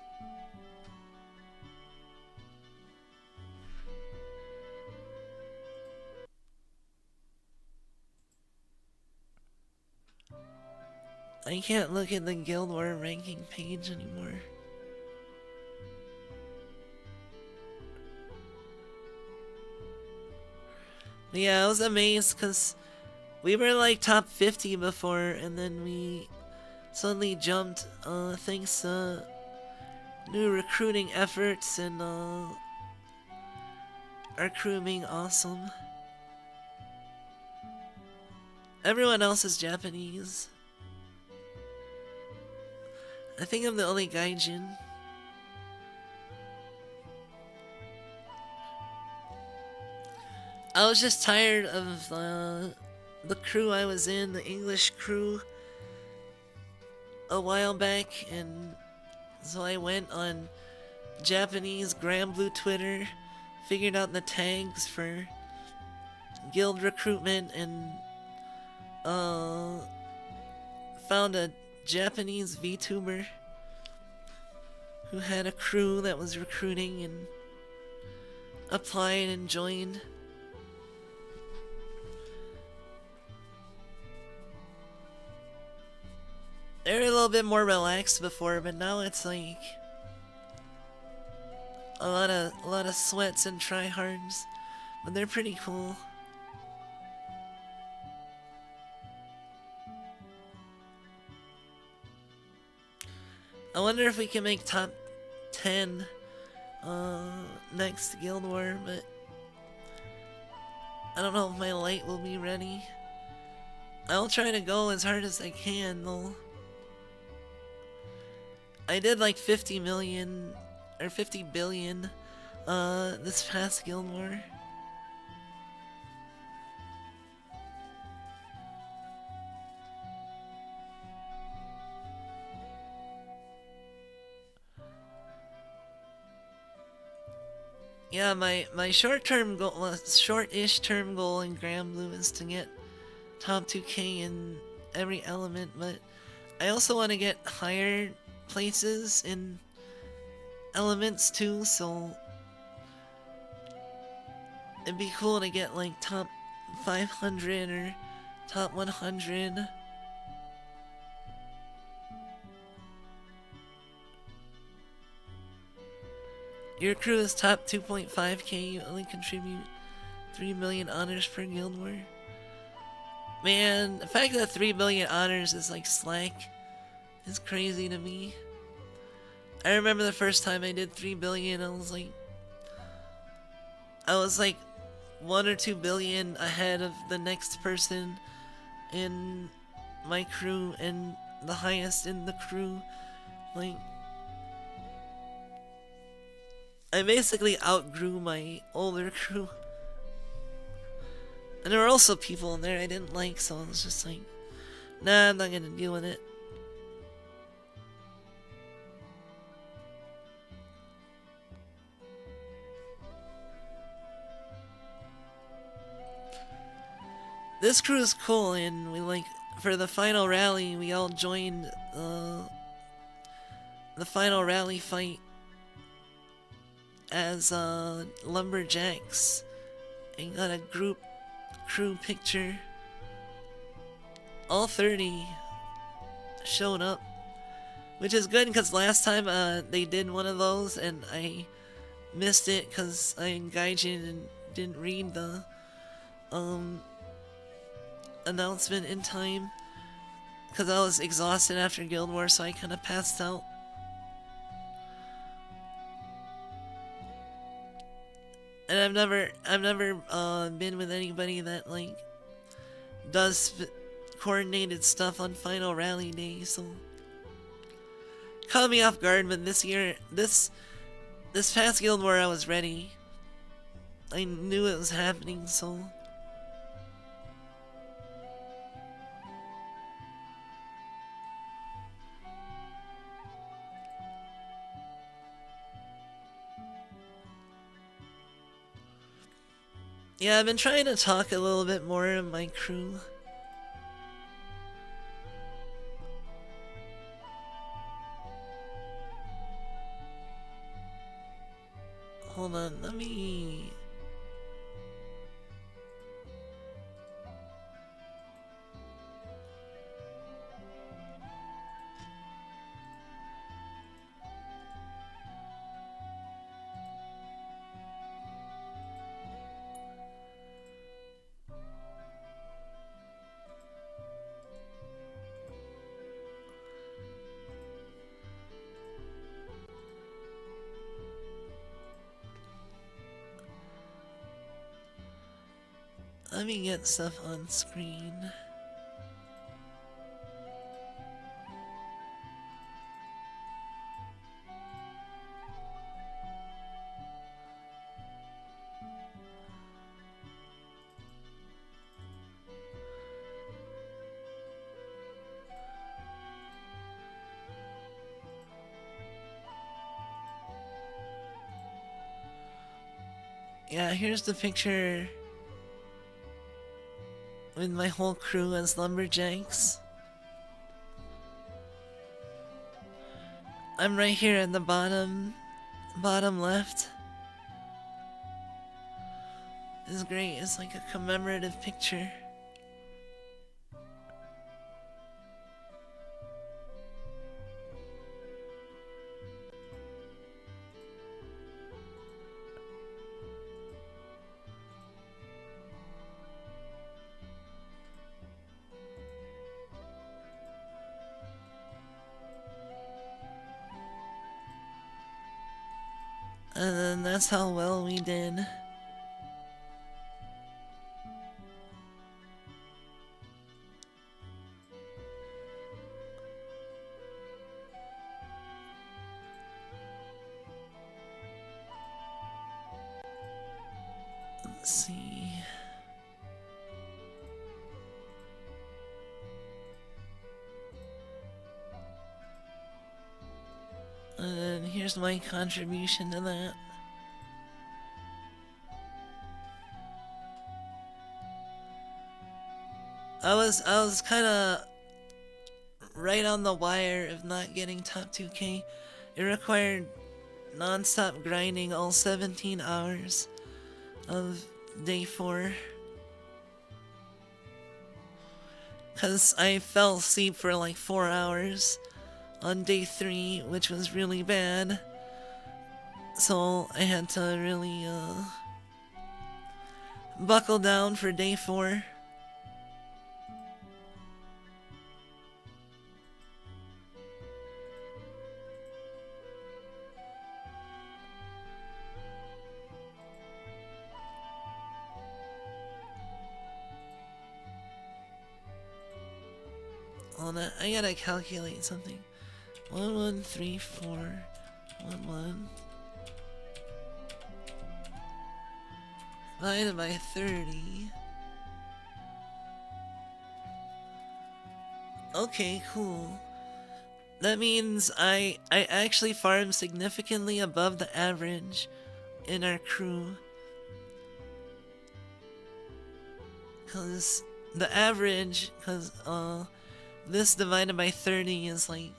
I can't look at the Guild War ranking page anymore. But yeah, I was amazed because we were like top 50 before, and then we suddenly jumped thanks to new recruiting efforts and our crew being awesome. Everyone else is Japanese. I think I'm the only gaijin. I was just tired of the crew I was in, the English crew, a while back, and so I went on Japanese Granblue Twitter, figured out the tags for guild recruitment, and found a Japanese vtuber who had a crew that was recruiting and applied and joined. They were a little bit more relaxed before, but now it's like a lot of sweats and tryhards, but they're pretty cool. I wonder if we can make top 10 next Guild War, but I don't know if my light will be ready. I'll try to go as hard as I can though. I did like 50 million or 50 billion this past Guild War. Yeah, my short-term goal, well, short-ish term goal in Granblue is to get top 2k in every element, but I also want to get higher places in elements too, so it'd be cool to get like top 500 or top 100. Your crew is top 2.5k, you only contribute 3 million honors per guild war. Man, the fact that 3 million honors is like slack is crazy to me. I remember the first time I did 3 billion, I was like 1 or 2 billion ahead of the next person in my crew and the highest in the crew. Like, I basically outgrew my older crew. And there were also people in there I didn't like, so I was just like, nah, I'm not gonna deal with it. This crew is cool, and we like, for the final rally, we all joined the final rally fight as lumberjacks and got a crew picture. All 30 showed up, which is good because last time they did one of those and I missed it because I engaged in and didn't read the announcement in time because I was exhausted after Guild Wars, so I kind of passed out. And I've never been with anybody that like does coordinated stuff on final rally day, so caught me off guard. But this year, this past Guild War, I was ready. I knew it was happening, so. Yeah, I've been trying to talk a little bit more in my crew. Hold on, let me... Let me get stuff on screen. Yeah, here's the picture with my whole crew as lumberjacks. I'm right here at the bottom left. It's great, it's like a commemorative picture. And then that's how well we did. Let's see. And here's my contribution to that. I was kind of right on the wire of not getting top 2K. It required non-stop grinding all 17 hours of day 4. Cause I fell asleep for like 4 hours on day 3, which was really bad. So I had to really buckle down for day 4. Hold on, I gotta calculate something. 113411 divided by 30. Okay, cool. That means I actually farm significantly above the average in our crew. Cause the average, this divided by 30 is like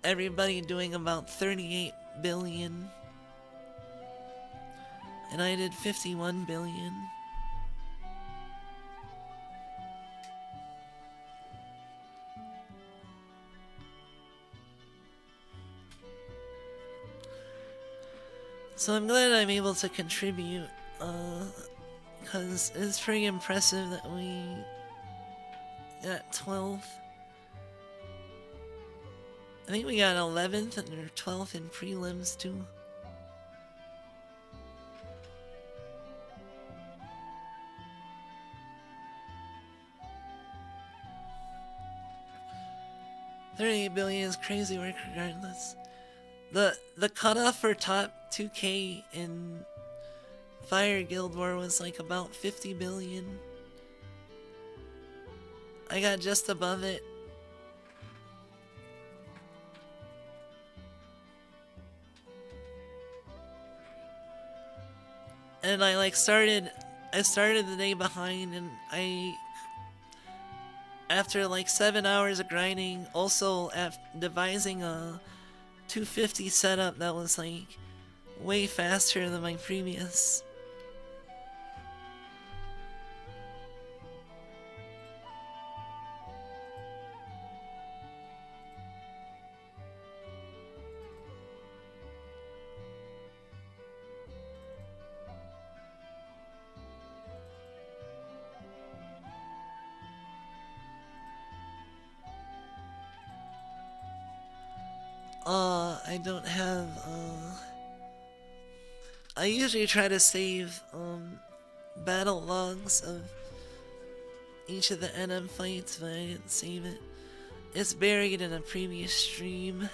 everybody doing about 38 billion. And I did 51 billion. So I'm glad I'm able to contribute, cause it's pretty impressive that we got 12th. I think we got 11th or 12th in prelims too. $38 billion is crazy work regardless. The cutoff for top 2K in Fire Guild War was like about 50 billion. I got just above it. And I started the day behind, and after like 7 hours of grinding, also devising a 250 setup that was like way faster than my previous. I don't have, I usually try to save, battle logs of each of the NM fights, but I didn't save it. It's buried in a previous stream.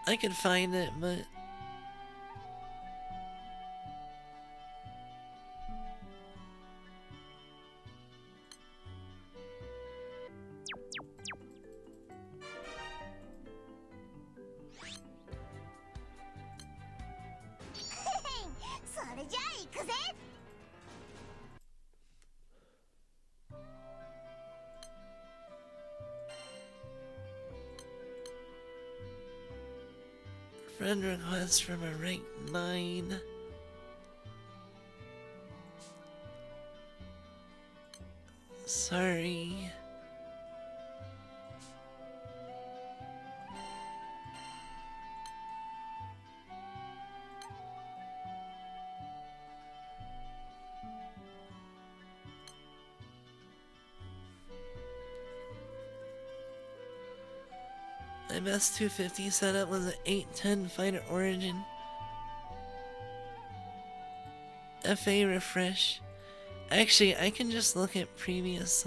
I can find it, but friend request from a rank 9. Sorry. My best 250 setup was an 810 Fighter Origin. FA refresh. Actually, I can just look at previous,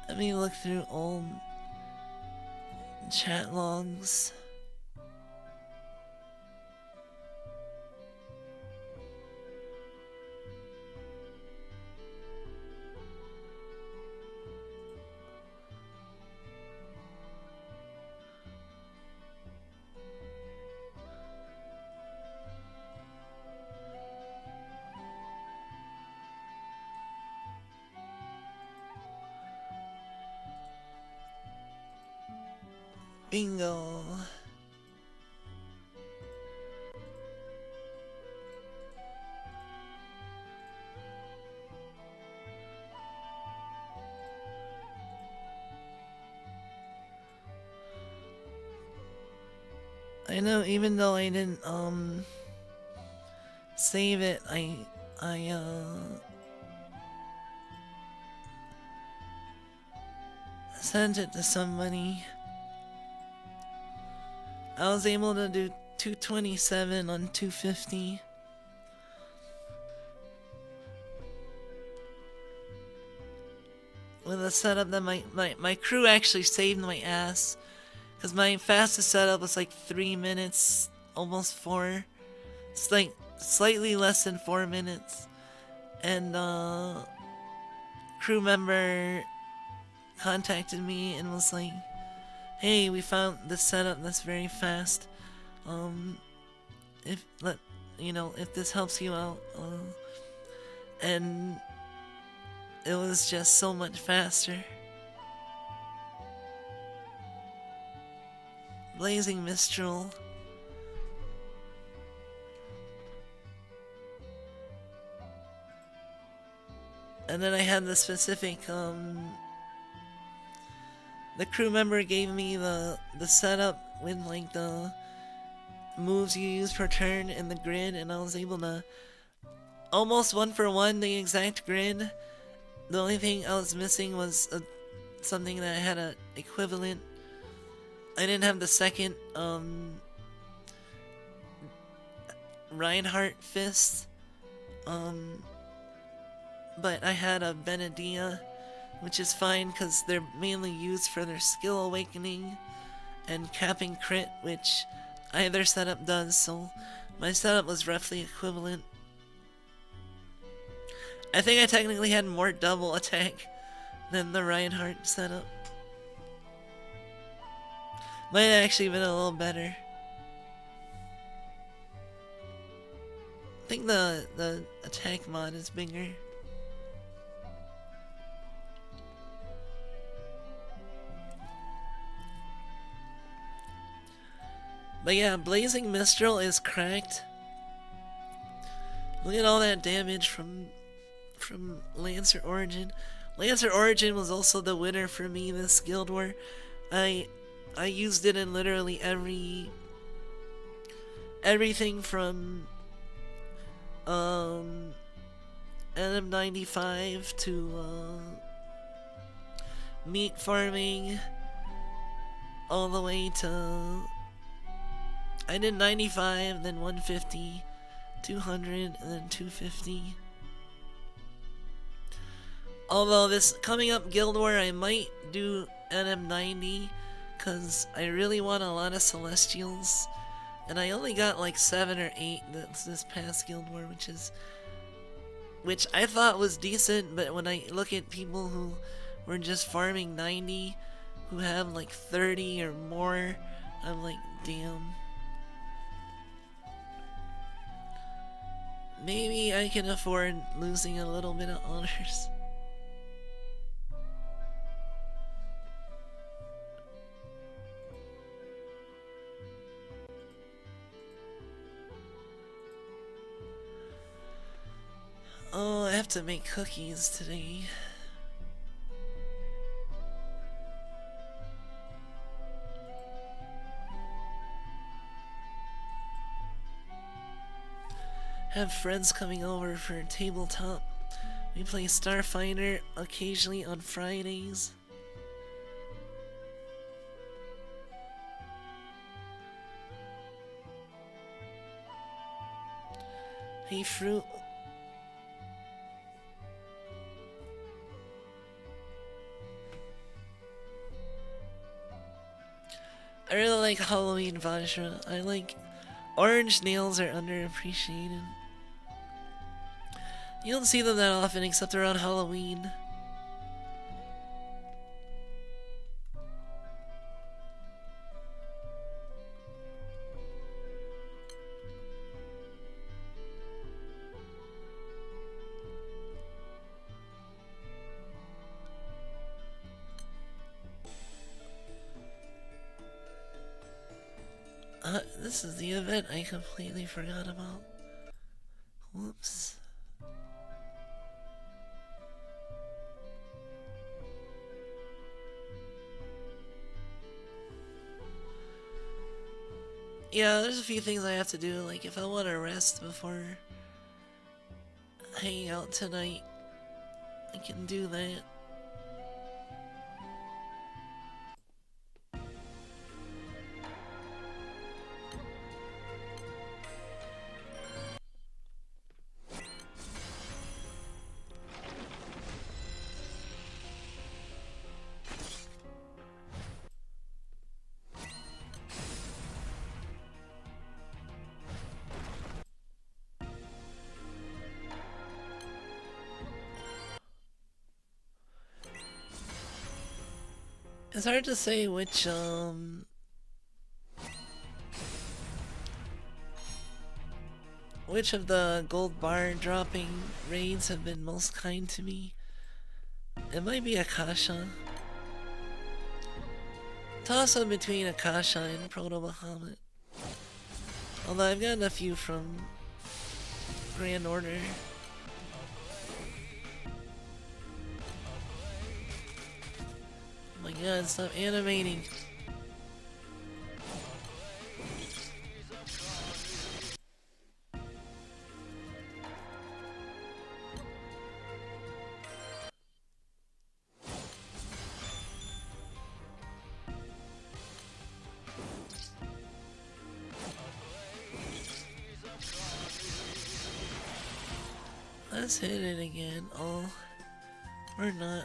let me look through old chat logs. Bingo. I know, even though I didn't save it, I sent it to somebody. I was able to do 227 on 250. With a setup that my crew actually saved my ass. Because my fastest setup was like 3 minutes, almost 4. It's like slightly less than 4 minutes. And crew member contacted me and was like, hey, we found this setup that's very fast. If this helps you out. And it was just so much faster. Blazing Mistral. And then I had the specific, the crew member gave me the setup with like the moves you use per turn in the grid, and I was able to almost 1-for-1 the exact grid. The only thing I was missing was something that had an equivalent. I didn't have the second Reinhardt fist, but I had a Benedia, which is fine because they're mainly used for their skill awakening and capping crit, which either setup does, so my setup was roughly equivalent. I think I technically had more double attack than the Reinhardt setup. Might have actually been a little better. I think the attack mod is bigger. But yeah, Blazing Mistral is cracked. Look at all that damage from Lancer Origin. Lancer Origin was also the winner for me this Guild War. I used it in literally everything from NM95 to meat farming, all the way to I did 95, then 150, 200, and then 250. Although this coming up Guild War, I might do NM90, because I really want a lot of Celestials. And I only got like 7 or 8 this past Guild War, which I thought was decent, but when I look at people who were just farming 90, who have like 30 or more, I'm like, damn. Maybe I can afford losing a little bit of honors. Oh, I have to make cookies today. Have friends coming over for tabletop. We play Starfighter occasionally on Fridays. Hey, Fruit. I really like Halloween Vajra. I like orange nails are underappreciated. You don't see them that often except around Halloween. This is the event I completely forgot about. Whoops. Yeah, there's a few things I have to do, like if I want to rest before hanging out tonight, I can do that. It's hard to say which of the gold bar dropping raids have been most kind to me. It might be Akasha. Toss up between Akasha and Proto Bahamut. Although I've gotten a few from Grand Order. Oh my god, stop animating. Let's hit it again. Oh, or not.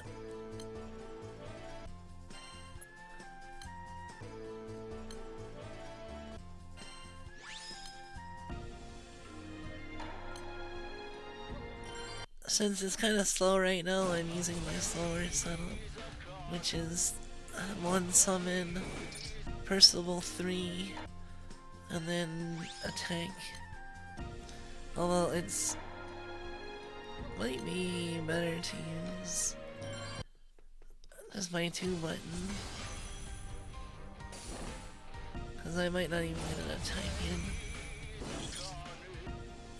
Since it's kind of slow right now, I'm using my slower setup, which is 1 summon, Percival 3, and then attack. Although it's might be better to use just my 2 button, because I might not even get an attack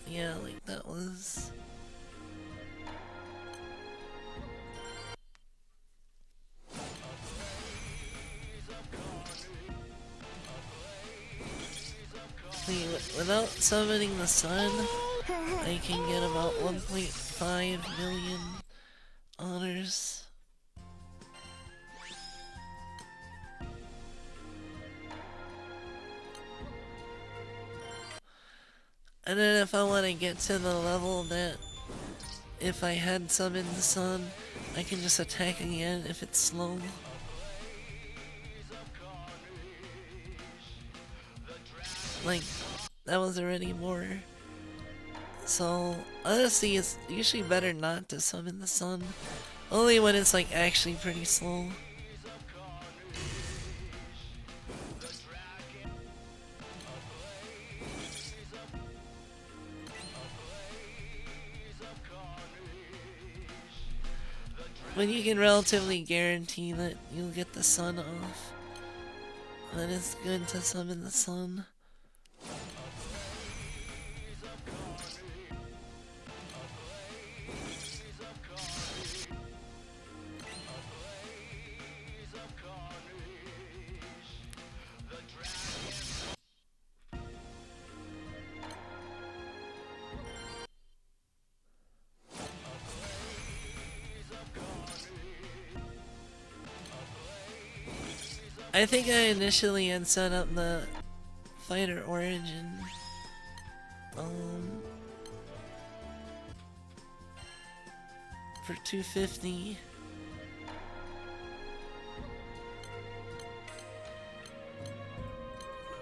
in. Yeah, like that was. Without summoning the sun, I can get about 1.5 million honors. And then if I want to get to the level that if I had summoned the sun, I can just attack again if it's slow. Like, that was already more. So, honestly, it's usually better not to summon the sun. Only when it's like actually pretty slow. But you can relatively guarantee that you'll get the sun off. Then it's good to summon the sun. I think I initially had set up the fighter origin for 250.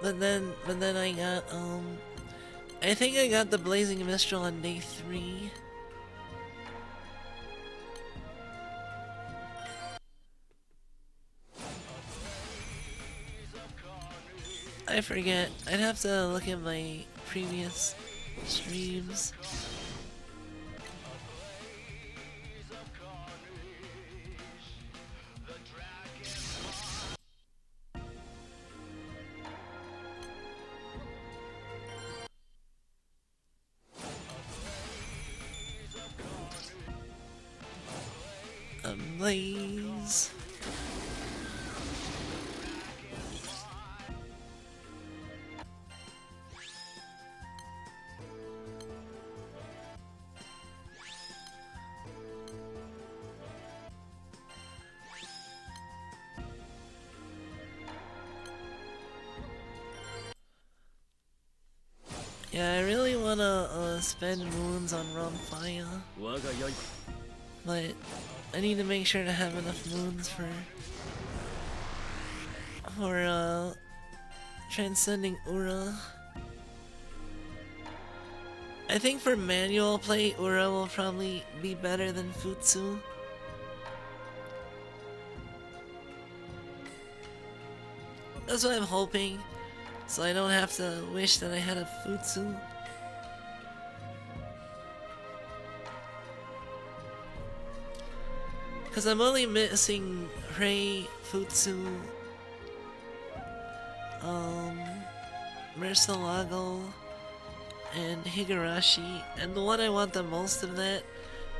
But then I got I think I got the Blazing Mistral on day 3. I forget. I'd have to look at my previous streams. Blaze. Yeah, I really wanna spend moons on Ramdear, but I need to make sure to have enough moons for transcending Ura. I think for manual play, Ura will probably be better than Futsu. That's what I'm hoping, so I don't have to wish that I had a Futsu. Cause I'm only missing Rei, Futsu, Murcielago, and Higurashi, and the one I want the most of that,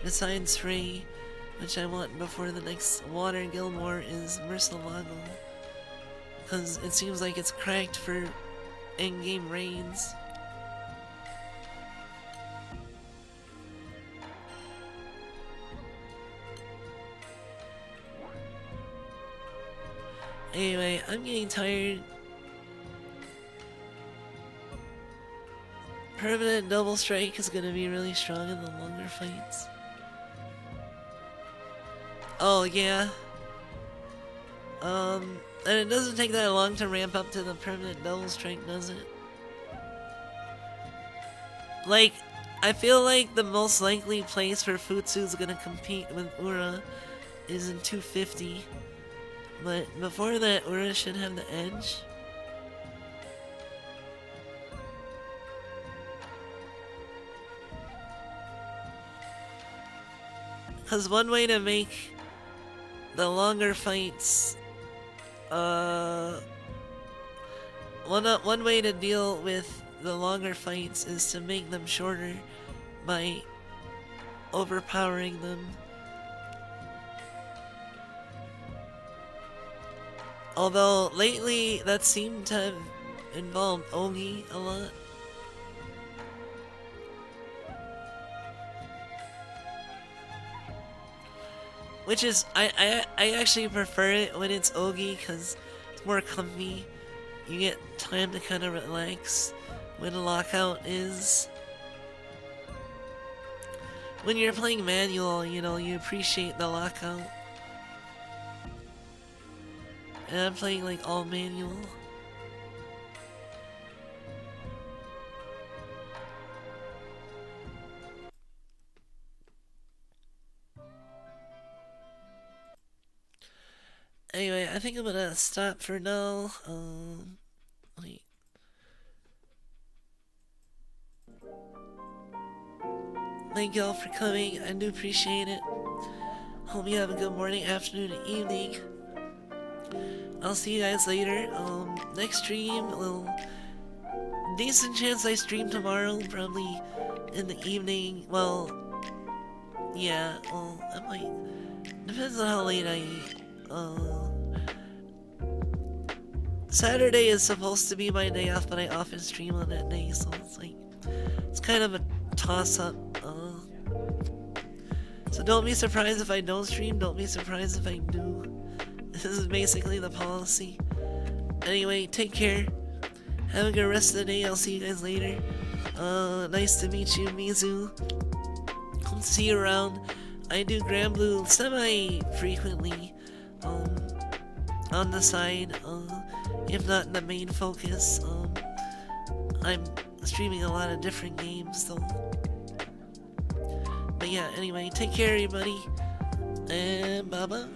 besides Rei, which I want before the next Water Gilmore, is Murcielago. Cause it seems like it's cracked for endgame raids. Anyway, I'm getting tired. Permanent double strike is gonna be really strong in the longer fights. Oh yeah. And it doesn't take that long to ramp up to the permanent double strike, does it? Like, I feel like the most likely place for Futsu is gonna compete with Ura is in 250. But before that, Ura should have the edge. Cause one way to make the longer fights, one way to deal with the longer fights is to make them shorter by overpowering them. Although lately that seemed to have involved Ogi a lot. Which is, I actually prefer it when it's Ogi because it's more comfy. You get time to kind of relax when a lockout is. When you're playing manual, you know, you appreciate the lockout. And I'm playing like all manual. Anyway, I think I'm gonna stop for now. Wait. Thank y'all for coming. I do appreciate it. Hope you have a good morning, afternoon, and evening. I'll see you guys later. Next stream, well, decent chance I stream tomorrow, probably in the evening. Well, yeah, well, I might. Depends on how late I eat. Saturday is supposed to be my day off, but I often stream on that day, so it's like, it's kind of a toss-up. So don't be surprised if I don't stream, don't be surprised if I do. This is basically the policy. Anyway, take care. Have a good rest of the day. I'll see you guys later. Nice to meet you, Mizu. Hope to see you around. I do Granblue semi-frequently. On the side, if not the main focus. I'm streaming a lot of different games, though. But yeah, anyway, take care, everybody. And bye-bye.